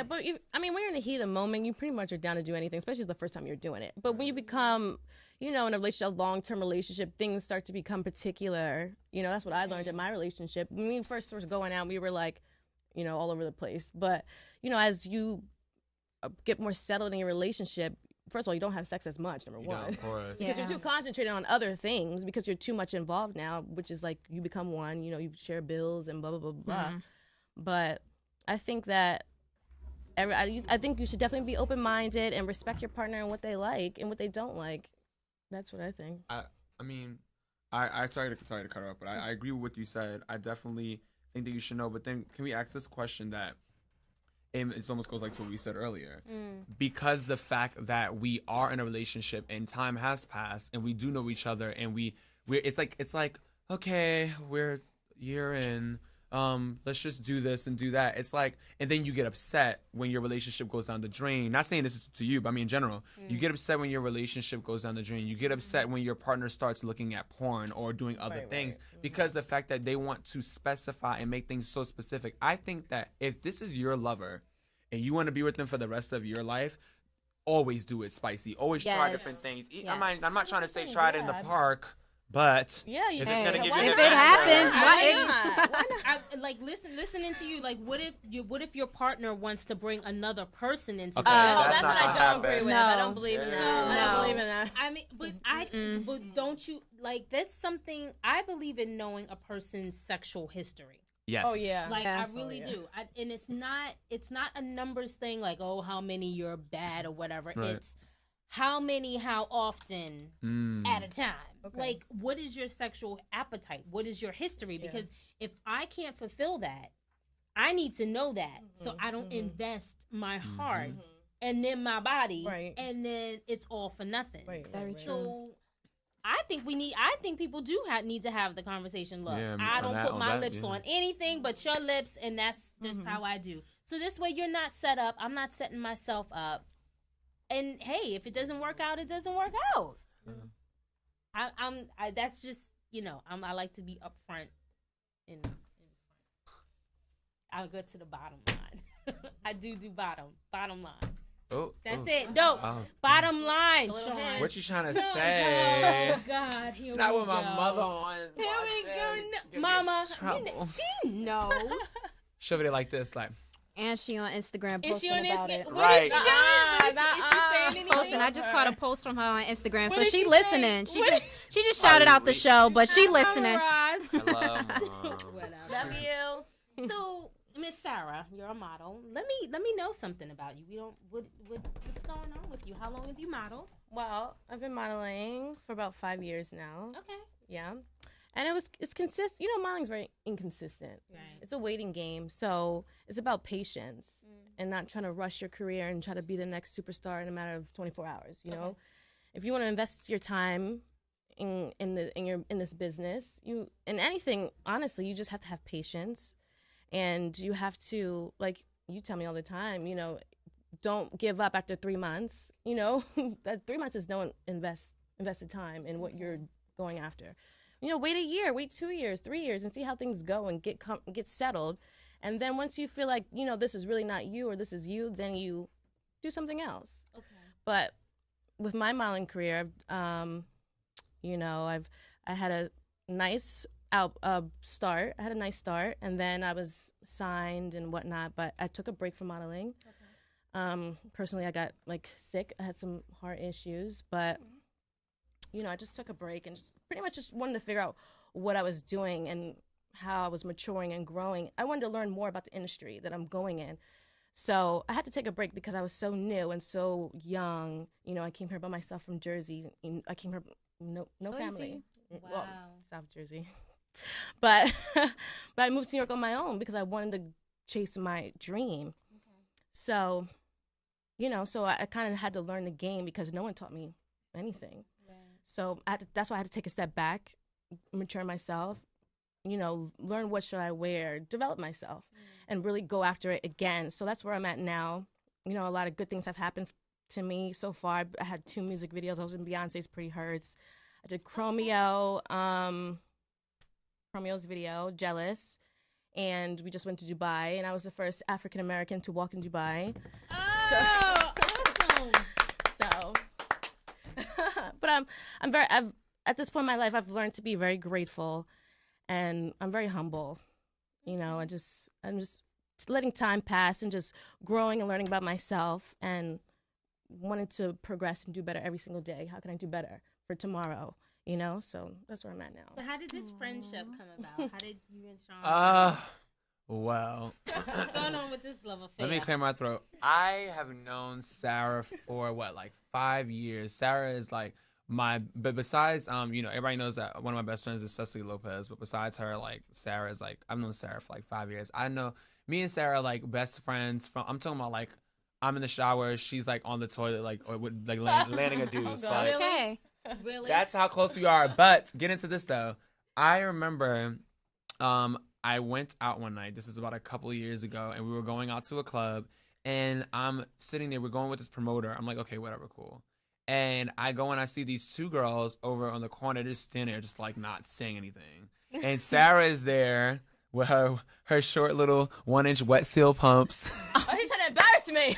but when you're in the heat of the moment, you pretty much are down to do anything, especially the first time you're doing it. But when you become, in a relationship, a long-term relationship, things start to become particular. That's what I learned in my relationship. When we first were going out, we were like, all over the place. But as you get more settled in your relationship, first of all, you don't have sex as much, number one. Of course. Because you're too concentrated on other things, because you're too much involved now, which is like you become one, you share bills and blah, blah, blah, blah. Mm-hmm. But I think that I think you should definitely be open-minded and respect your partner and what they like and what they don't like. That's what I think. I mean, I sorry to cut off, but I agree with what you said. I definitely think that you should know. But then can we ask this question that it almost goes like to what we said earlier. Because the fact that we are in a relationship and time has passed and we do know each other and it's like, okay, we're a year in, let's just do this and do that. It's like, and then you get upset when your relationship goes down the drain. Not saying this is to you, but I mean in general. You get upset when your relationship goes down the drain. You get upset when your partner starts looking at porn or doing other things because the fact that they want to specify and make things so specific. I think that if this is your lover and you want to be with them for the rest of your life, always do it spicy. Always try different things. I'm not trying to say try it in the park. But if it's gonna give you if it happens, why not? Listening to you, like, what if your partner wants to bring another person into the that's what I don't agree with. No. I don't believe in that. No. I don't believe in that. I mean, but don't you, like, that's something, I believe in knowing a person's sexual history. Yes. Oh yeah. Like, I really do. And it's not a numbers thing, like, oh, how many you're bad or whatever. Right. It's how many, how often at a time. Okay. Like, what is your sexual appetite? What is your history? Because if I can't fulfill that, I need to know that so I don't invest my heart and then my body, and then it's all for nothing. So I think people do need to have the conversation. Look, I don't put my lips on anything but your lips, and that's just how I do. So this way you're not set up. I'm not setting myself up. And hey, if it doesn't work out, it doesn't work out. That's just, I like to be upfront. I'll go to the bottom line. I do bottom line. That's it. No, bottom line, Shaun. What you trying to say? Oh God, here we Not go. with my mother on. Here we go, Mama. She knows. Shove it like this, like. And she on Instagram Is she posting on about it. Instagram? Right. What is she doing? Is she saying anything? Posting. I just caught a post from her on Instagram, What so did she she listening. say? She just shouted out the show, but she listening. Hello, Mom. Love you. So, Miss Sarah, you're a model. Let me know something about you. What's going on with you? How long have you modeled? Well, I've been modeling for about 5 years now. Okay. Yeah. And it's consistent. Modeling's very inconsistent. Right. It's a waiting game. So it's about patience and not trying to rush your career and try to be the next superstar in a matter of 24 hours. You know, if you want to invest your time in this business, in anything, honestly, you just have to have patience, and you have to, like you tell me all the time, don't give up after 3 months. That 3 months is no invested time in what you're going after. Wait a year, wait 2 years, 3 years, and see how things go and get settled. And then once you feel like, this is really not you or this is you, then you do something else. Okay. But with my modeling career, I had a nice start. I had a nice start, and then I was signed and whatnot, but I took a break from modeling. Okay. Personally, I got sick. I had some heart issues, but I just took a break and just pretty much just wanted to figure out what I was doing and how I was maturing and growing. I wanted to learn more about the industry that I'm going in. So I had to take a break because I was so new and so young. I came here by myself from Jersey. I came here no family. Wow. Well, South Jersey. But I moved to New York on my own because I wanted to chase my dream. Okay. So, so I kind of had to learn the game because no one taught me anything. So that's why I had to take a step back, mature myself, learn what should I wear, develop myself, and really go after it again. So that's where I'm at now. A lot of good things have happened to me so far. I had 2 music videos. I was in Beyonce's Pretty Hurts. I did Chromeo's video, Jealous. And we just went to Dubai, and I was the first African American to walk in Dubai. Awesome. So, but at this point in my life, I've learned to be very grateful, and I'm very humble. You know, I'm just letting time pass and just growing and learning about myself and wanting to progress and do better every single day. How can I do better for tomorrow? You know, so that's where I'm at now. So how did this friendship come about? How did you and Shaun? Well. What's going on with this love affair? Let me clear my throat. I have known Sarah for like 5 years. Sarah is like but besides, everybody knows that one of my best friends is Cecily Lopez. But besides her, like Sarah is like, I've known Sarah for like 5 years. I know me and Sarah are like best friends I'm talking about like, I'm in the shower, she's like on the toilet, like or with like landing a dude. So, like, Okay. Really? that's how close we are. But get into this though. I remember, I went out one night. This is about a couple of years ago, and we were going out to a club. And I'm sitting there. We're going with this promoter. I'm like, okay, whatever, cool. And I go and I see these 2 girls over on the corner, just standing there, just like not saying anything. And Sarah is there with her short little 1-inch wet seal pumps. Oh, he's trying to embarrass me.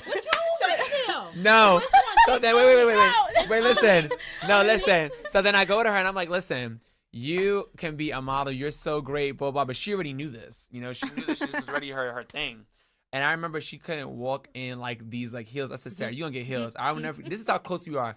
What's wrong with you? No. So then wait, listen. No, listen. So then I go to her and I'm like, listen, you can be a model. You're so great, blah, blah. But she already knew this. You know, she knew this. This was already her thing. And I remember she couldn't walk in like these like heels. I said, Sarah, you gonna get heels. I will never. This is how close you are.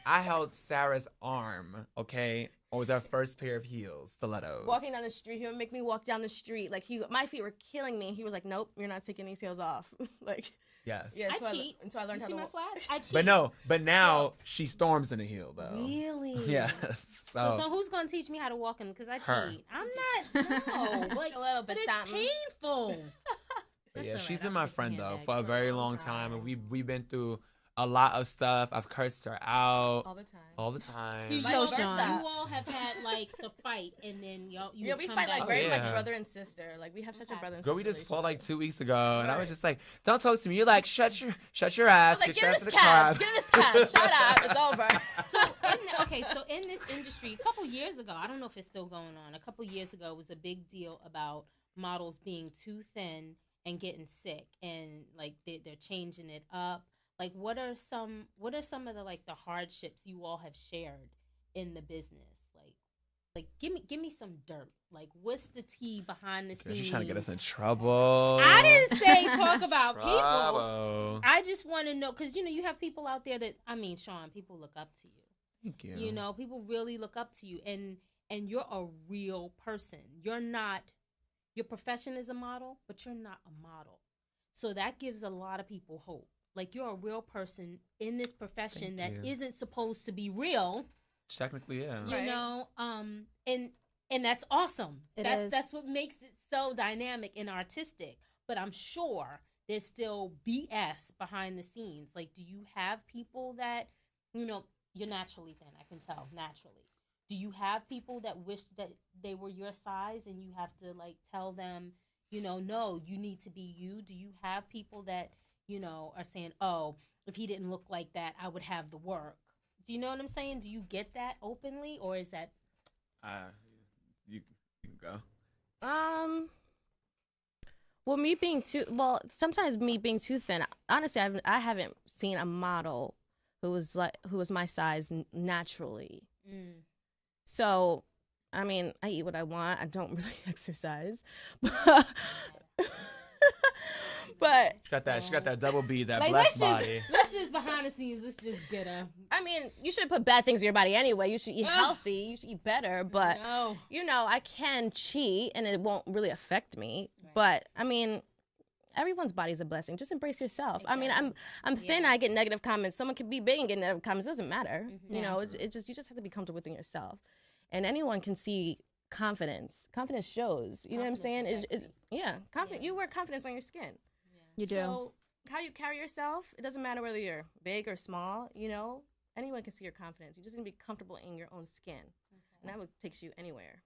I held Sarah's arm, okay, with her first pair of heels, stilettos. Walking down the street, he would make me walk down the street. Like my feet were killing me. He was like, "Nope, you're not taking these heels off." Like, yes. yeah. I cheat. Until I learned You how see to my walk. flats? I cheat. But now she storms in a heel though. Really? Yes. So who's gonna teach me how to walk in? Because I Her. cheat. I'm not. No. Like, A little but bit it's something. painful. But That's yeah, all she's right. been I'll my stick to friend though handbags for a very long time, and we've been through a lot of stuff. I've cursed her out All the time. all the time. So you, Vice all, versa. you all have had like the fight, and then you Yeah, we come fight back. like very much yeah. brother and sister. Like we have such a Okay. brother and Girl, sister. we just fought like relationship. 2 weeks ago, and I was Right. just like, "Don't talk to me." You're like, "Shut your I ass, was like, get your give ass to this the cab. crowd." Give this cab. Shut up. It's over. So in this industry, a couple years ago, I don't know if it's still going on. A couple years ago, it was a big deal about models being too thin and getting sick, and like they're changing it up. Like, what are some of the like the hardships you all have shared in the business? Like give me some dirt. Like, what's the tea behind the Girl, scenes? she's trying to get us in trouble. I didn't say talk about people. Trouble. I just want to know, because you have people out there that, I mean, Shaun, people look up to you. Thank you. You know, people really look up to you, and you're a real person. You're not. Your profession is a model, but you're not a model. So that gives a lot of people hope. Like, you're a real person in this profession Thank that you. isn't supposed to be real. Technically, yeah. You Right. know, and that's awesome. It is. That's what makes it so dynamic and artistic. But I'm sure there's still BS behind the scenes. Like, do you have people that, you're naturally thin, I can tell, naturally. Do you have people that wish that they were your size and you have to like tell them, no, you need to be you? Do you have people that, are saying, oh, if he didn't look like that, I would have the work? Do you know what I'm saying? Do you get that openly, or is that? You can go. Well, sometimes me being too thin. Honestly, I haven't seen a model who was my size naturally. Mm. So, I mean, I eat what I want. I don't really exercise, but She got that double B, that Like, blessed body. let's just behind the scenes. Let's just get her. I mean, you shouldn't put bad things in your body anyway. You should eat healthy. You should eat better. But No. I can cheat and it won't really affect me. Right. But I mean, everyone's body's a blessing. Just embrace yourself. I mean, I'm thin. Yeah. I get negative comments. Someone can be big and get negative comments. It doesn't matter. Mhm. You know, you just have to be comfortable within yourself. And anyone can see confidence. Confidence shows. You know what I'm saying? Confidence is Confidence. Yeah. You wear confidence on your skin. You do. So how you carry yourself, it doesn't matter whether you're big or small. Anyone can see your confidence. You just need to be comfortable in your own skin, and that would takes you anywhere.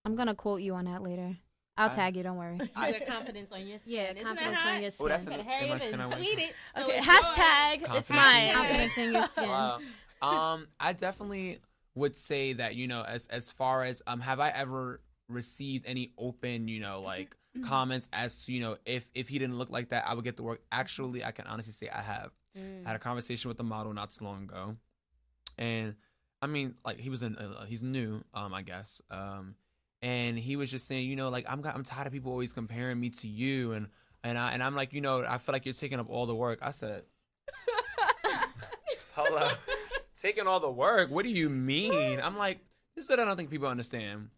I'm gonna quote you on that later. I'll tag you. Don't worry. Your confidence on your skin. Yeah, Isn't confidence that hot? on your Oh, that's skin. an, Better hurry in my up skin, I and went. tweet it. So Okay, it's hashtag. It's Confidence. mine. Confidence in your skin. Wow. I definitely would say that, you know, as far as have I ever received any open, you know, like comments as to, you know, if he didn't look like that, I would get the work. Actually, I can honestly say I have. I had a conversation with a model not too long ago, and I mean, like he's new, I guess, and he was just saying, you know, like I'm tired of people always comparing me to you, and I'm like, you know, I feel like you're taking up all the work. I said, hold up, taking all the work? What do you mean? I'm like, this is what I don't think people understand.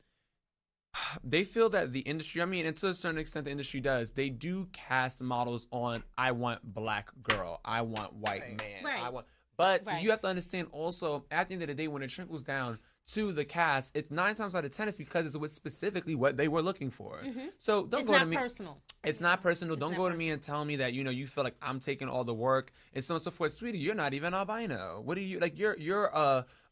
They feel that the industry, I mean, and to a certain extent the industry does, they do cast models on, I want black girl, I want white man, I want, but you have to understand also, at the end of the day, when it trickles down to the cast, it's 9 times out of 10 it's because it's what specifically what they were looking for. So don't go to me. It's not personal. Don't go to me and tell me that, you know, you feel like I'm taking all the work and so on and so forth. Sweetie, you're not even albino. What are you, like, you're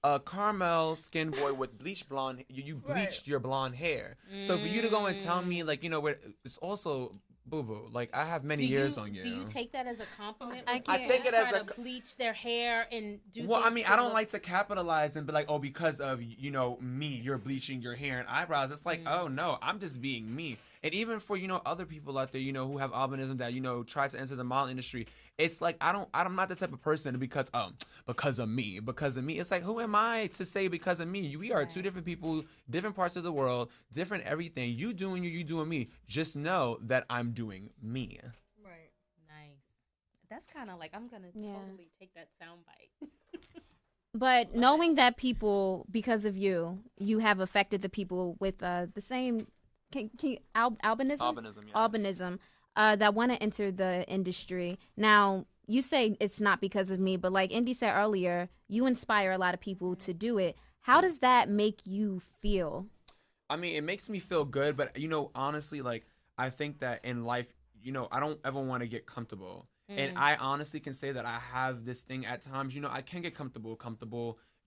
a caramel skin boy with bleached blonde. You bleached your blonde hair. So for you to go and tell me, like, you know, it's also boo boo. Like, I have many years on you. Do you take that as a compliment? I take it as a bleach their hair and do. Well, I mean, I don't like to capitalize and be like, oh, because of, you know, me, you're bleaching your hair and eyebrows. It's like, oh no, I'm just being me. And even for, you know, other people out there, you know, who have albinism that, you know, try to enter the model industry, it's like I'm not the type of person because of me. It's like, who am I to say because of me? We are two different people, different parts of the world, different everything. You doing you doing me. Just know that I'm doing me. Right. Nice. That's kind of like, I'm gonna totally take that soundbite. But knowing that people, because of you have affected the people with the same albinism, Albinism, yes. Albinism, that want to enter the industry. Now, you say it's not because of me, but like Indy said earlier, you inspire a lot of people to do it. How does that make you feel? I mean, it makes me feel good, but, you know, honestly, like, I think that in life, you know, I don't ever want to get comfortable. And I honestly can say that I have this thing at times, you know, I can get comfortable,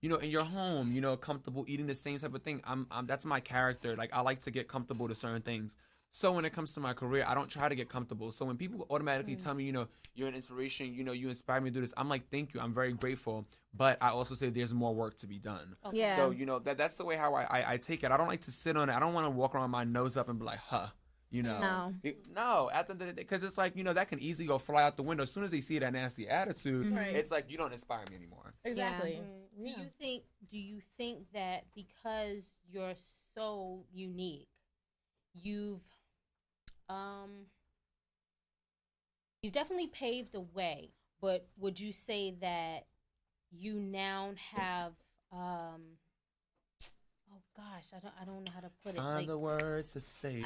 you know, in your home, you know, comfortable eating the same type of thing. I'm that's my character. Like, I like to get comfortable to certain things. So when it comes to my career, I don't try to get comfortable. So when people automatically tell me, you know, you're an inspiration, you know, you inspire me to do this, I'm like, thank you. I'm very grateful. But I also say there's more work to be done. Okay. Yeah. So, you know, that's the way how I take it. I don't like to sit on it. I don't want to walk around with my nose up and be like, huh. You know, no, at the end of the day, because it's like, you know, that can easily go fly out the window. As soon as they see that nasty attitude, it's like, you don't inspire me anymore. Exactly. Yeah. Do you think that because you're so unique, you've definitely paved the way, but would you say that you now have oh gosh, I don't know how to put it. Find like, the words to say.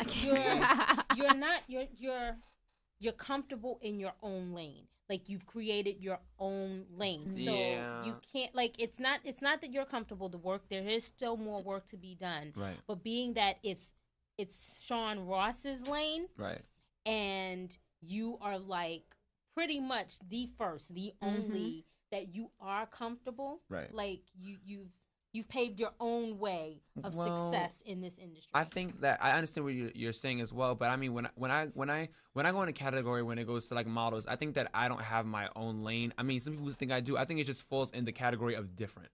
You're comfortable in your own lane. Like, you've created your own lane. So you can't, like, it's not that you're comfortable to work. There is still more work to be done. Right. But being that it's Shaun Ross's lane. Right. And you are like pretty much the first, the only that you are comfortable. Right. Like, you've paved your own way of success in this industry. I think that I understand what you're saying as well, but I mean, when I go in a category when it goes to like models, I think that I don't have my own lane. I mean, some people think I do. I think it just falls in the category of different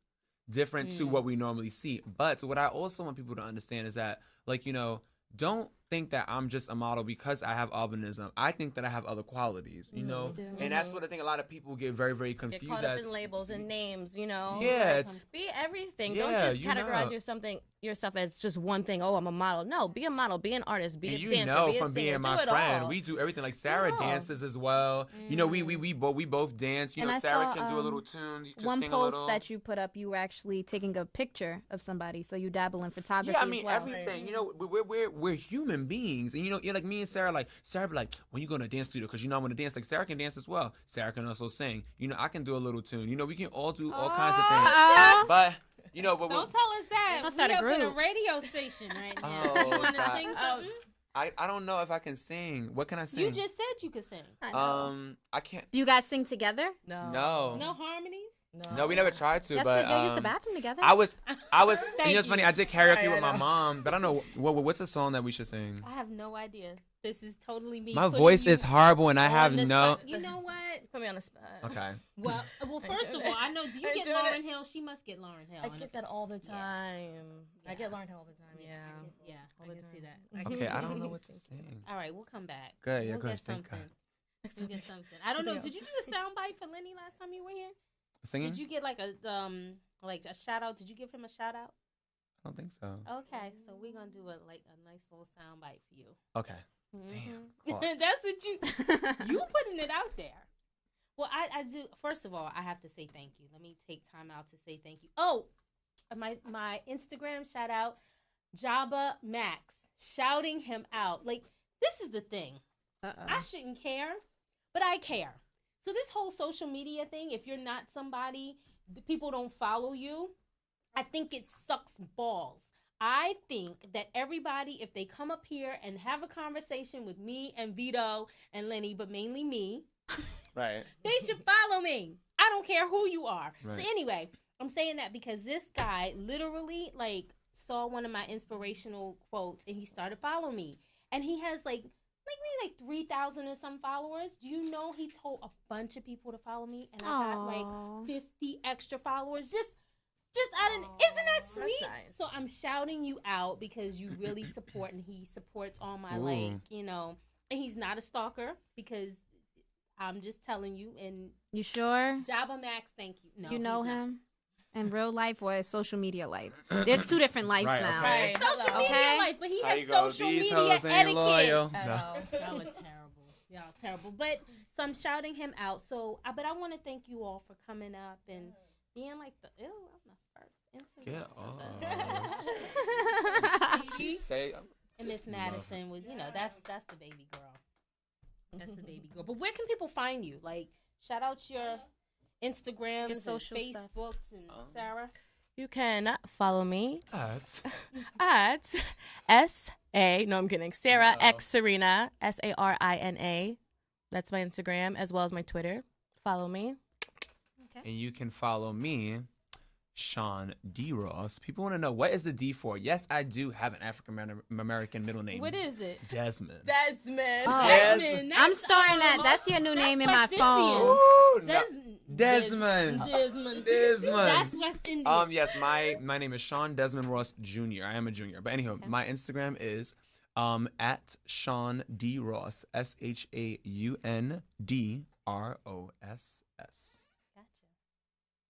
to what we normally see. But what I also want people to understand is that, like, you know, don't think that I'm just a model because I have albinism. I think that I have other qualities, you know? And that's what I think a lot of people get very, very confused Get caught up in labels and names, you know? Yeah. Be everything. Yeah, Don't just you categorize know. yourself as just one thing. Oh, I'm a model. No, be a model, be an artist, be and a dancer, you know, be a from singer. being my do it friend, all. we do everything. Like Sarah dances as well. You know, we both dance. You And know, I Sarah saw, can do a little tune. You just one sing post a little. that you put up, you were actually taking a picture of somebody, so you dabble in photography. Yeah, I mean as well. everything. You know, we're human beings, and you know, you're like me and Sarah. Like Sarah be like, when you go to a dance studio, because you know I want to dance. Like Sarah can dance as well. Sarah can also sing. You know, I can do a little tune. You know, we can all do all kinds of things. But you know, but don't tell us that. We're gonna start a up in a group. radio station right now. Oh, You want to God. sing something? I don't know if I can sing. What can I sing? You just said you could sing. I can't. Do you guys sing together? No. No. No harmonies? No, we never tried to, Yes, but y'all use the bathroom together. I was, you know, Thank it's funny. you. I did karaoke I with my know. mom, but I don't know what's a song that we should sing. I have no idea. This is totally me. My putting voice you is horrible, and I on have the no. spot. You know what? Put me on the spot. Okay. Well, first of all, I know. Do you I'm get doing Lauryn Hill? She must get Lauryn Hill. I And get that all the Yeah. time. I Yeah. get Lauren Hill all the time. Yeah. Yeah, All I the can see time. that. I can Okay, see I don't that. know what to sing. All right, we'll come back. Good, yeah, we'll good. get Thank something. God. We'll get something. I don't know. Something Did you else. do a soundbite for Lenny last time you were here? Singing? Did you get like a shout out? Did you give him a shout out? I don't think so. Okay, so we're gonna do a nice little soundbite for you. Okay. Damn. Clark. That's what you putting it out there. Well, I do. First of all, I have to say thank you. Let me take time out to say thank you. Oh, my Instagram shout out, Jabba Max, shouting him out. Like, this is the thing. I shouldn't care, but I care. So this whole social media thing, if you're not somebody, the people don't follow you, I think it sucks balls. I think that everybody, if they come up here and have a conversation with me and Vito and Lenny, but mainly me, Right. they should follow me. I don't care who you are. Right. So anyway, I'm saying that because this guy literally saw one of my inspirational quotes and he started following me. And he has maybe 3,000 or some followers. Do you know he told a bunch of people to follow me and I got 50 extra followers just out of, isn't that sweet? That's nice. So I'm shouting you out because you really support and he supports all my Ooh. and he's not a stalker because I'm just telling you. And You sure? Jabba Max, thank you. No, You know he's not. him in real life or social media life? There's two different lives Right, now. okay. It's social media Okay. life, but he How has you go? social These media hoes ain't etiquette. loyal. At No. all. Y'all are terrible. Y'all terrible. But so I'm shouting him out. So, but I want to thank you all for coming up and being like I'm the first intimate. Get She say, And Miss Madison was, that's the baby girl. That's the baby girl. But where can people find you? Like, shout out your Instagrams, Your social and stuff. Facebooks, and Sarah. You can follow me At. at SA. No, I'm kidding. Sarah No. X Sarina, Sarina. That's my Instagram as well as my Twitter. Follow me. And you can follow me, Shaun D. Ross. People want to know, what is the D for? Yes, I do have an African American middle name. What is it? Desmond. Desmond. Oh. Desmond. I'm starting that. That's your new name in my West phone. Ooh, no. Desmond. Desmond. That's West Indian. Yes, my name is Shaun Desmond Ross Jr. I am a junior. But anyhow, my Instagram is at Shaun D. Ross, ShaunDRoss. Gotcha.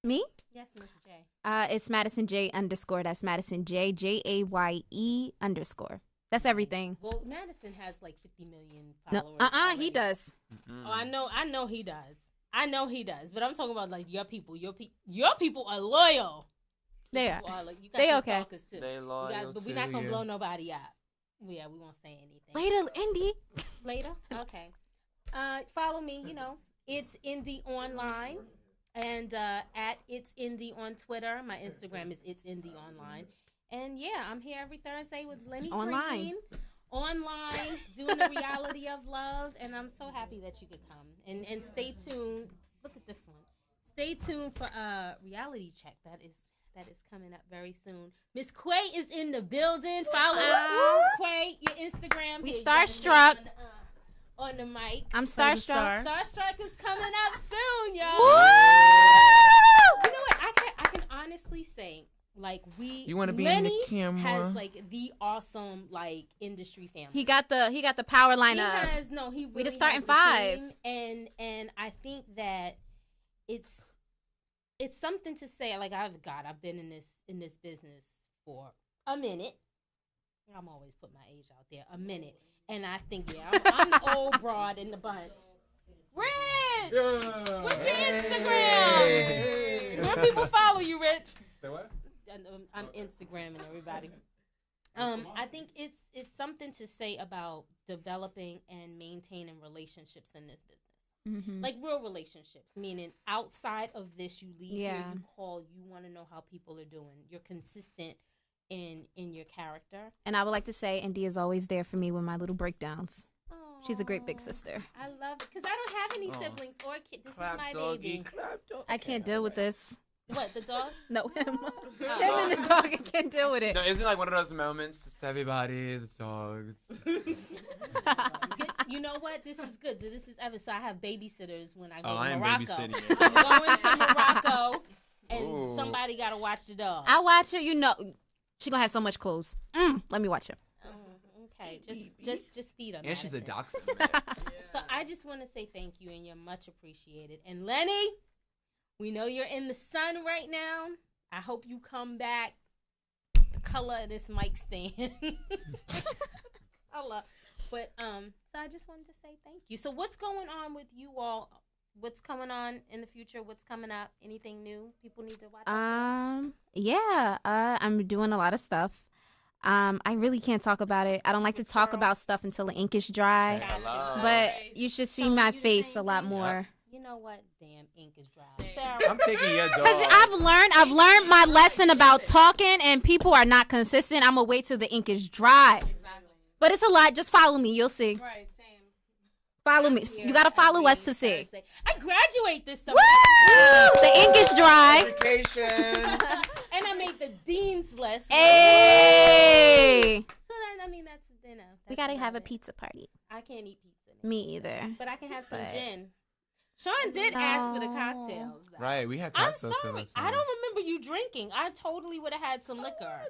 Me? Yes, Miss J. It's Madison J _. That's Madison J Jaye _. That's everything. Well, Madison has like 50 million No, followers. he already. does. Oh, I know he does. But I'm talking about like your people. Your people are loyal. They Your are. people you got They some okay. stalkers too. They loyal But to we're not gonna you. blow nobody up. Yeah, we won't say anything. Later, Indy. Later? Okay. Follow me, it's Indy online. And at It's Indy on Twitter. My Instagram is It's Indy Online. And yeah, I'm here every Thursday with Lenny Online. Green. Online, doing the reality of love. And I'm so happy that you could come. And stay tuned. Look at this one. Stay tuned for reality check. That is coming up very soon. Miss Quay is in the building. Follow Quay, your Instagram. We Here, you starstruck. got the name on the mic. I'm starstruck. Starstruck is coming up soon, y'all. Woo! You know what? I can honestly say, like, You wanna be in the Lenny camera? has like the awesome industry family. He got the power line He up. has he really just starting has the 5. team, and I think that it's something to say. Like, I've been in this business for a minute. I'm always put my age out there. A minute. And I think, I'm the old broad in the bunch. Rich! What's your Instagram? Where people follow you, Rich? Say what? I'm Instagramming everybody. I think it's something to say about developing and maintaining relationships in this business. Mm-hmm. Like real relationships, meaning outside of this, you leave here, Yeah. you call, you want to know how people are doing. You're consistent in your character. And I would like to say, Indy is always there for me with my little breakdowns. Oh, She's a great big sister. I love it because I don't have any siblings or kids. This Clap, is my doggy, baby. clap, dog. I can't deal with this. What, the dog? No, him. Him and the dog, I can't deal with it. No, isn't it like one of those moments to everybody, the dogs? You know what? This is good. This is Evan. So I have babysitters when I go I to am Morocco. babysitting. I'm going to Morocco, and Ooh. somebody got to watch the dog. I watch her, you know. She gonna have so much clothes. Let me watch her. Okay, just feed her. And she's a Madison. dachshund. So I just want to say thank you, and you're much appreciated. And Lenny, we know you're in the sun right now. I hope you come back. The color of this mic stand. Color. But so I just wanted to say thank you. So what's going on with you all? What's coming on in the future? What's coming up? Anything new people need to watch out for? Yeah, I'm doing a lot of stuff. I really can't talk about it. I don't like to talk about stuff until the ink is dry. Gotcha. But you should see Shaun, my you the face same a lot thing? more. You know what? Damn, ink is dry. Same. Sarah, I'm taking your dog. Cause I've learned my lesson about talking, and people are not consistent. I'm gonna wait till the ink is dry. Exactly. But it's a lot. Just follow me. You'll see. Right, same. Follow me. You gotta follow us to see. Thursday. I graduate this summer. Woo! The ink is dry. Education. And I made the dean's list. Hey, So then, I mean, that's dinner. we gotta have a pizza party. I can't eat pizza. now, Me either. But I can have some But- gin. Sean did ask for the cocktails. Though. Right, we had I'm cocktails for sorry. this I one. don't remember you drinking. I totally would have had some liquor.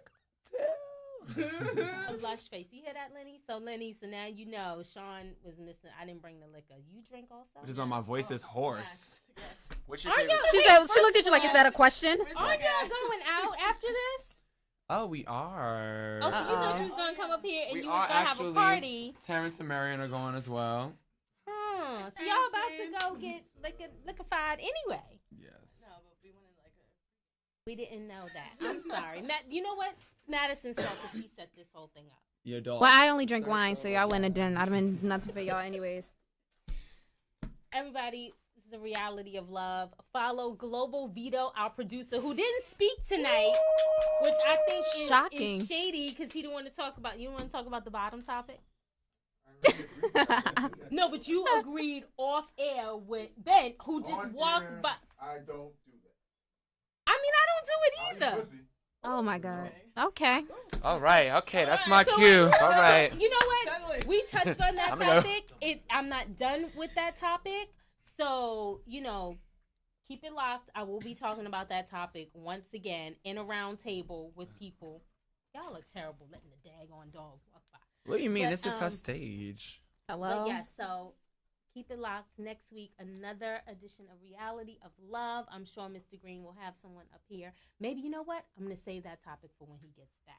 A blush face. You hear that, Lenny? So, Lenny, so now you know Sean was listening. I didn't bring the liquor. You drink also? Which is why my voice is hoarse. What's your Are favorite? y'all- She wait, said. She first looked at you of like, "Is all, that a question?" Are y'all going out after this? Oh, we are. Oh, so you thought you was going to come up here and We you are was going to have a actually. party. Terrence and Marion are going as well. So y'all about to go get liquefied anyway. Yes. No, but we wanted like a. We didn't know that. I'm sorry. You know what? It's Madison's fault because she set this whole thing up. Your dog. Well, I only drink wine, so y'all wouldn't have done. I'd have been nothing for y'all, anyways. Everybody, this is a reality of love. Follow Global Vito, our producer, who didn't speak tonight, which I think Shocking. is shady because he didn't want to talk about. You don't want to talk about the bottom topic. No, but you agreed off air with Ben, who just walked by. I don't do that. I mean, I don't do it either. Pussy. Oh my God. Okay. All right. Okay, that's my So- cue. All right. You know what? We touched on that I'm gonna go. topic. I'm not done with that topic. So, keep it locked. I will be talking about that topic once again in a round table with people. Y'all are terrible letting the daggone dog walk by. What do you mean? But, This is her stage. Hello. But yeah, so keep it locked. Next week, another edition of Reality of Love. I'm sure Mr. Green will have someone up here. Maybe, you know what? I'm going to save that topic for when he gets back.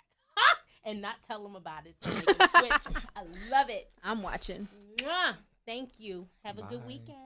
And not tell him about it. It's going to make him switch. I love it. I'm watching. Mwah. Thank you. Have a good Bye. weekend.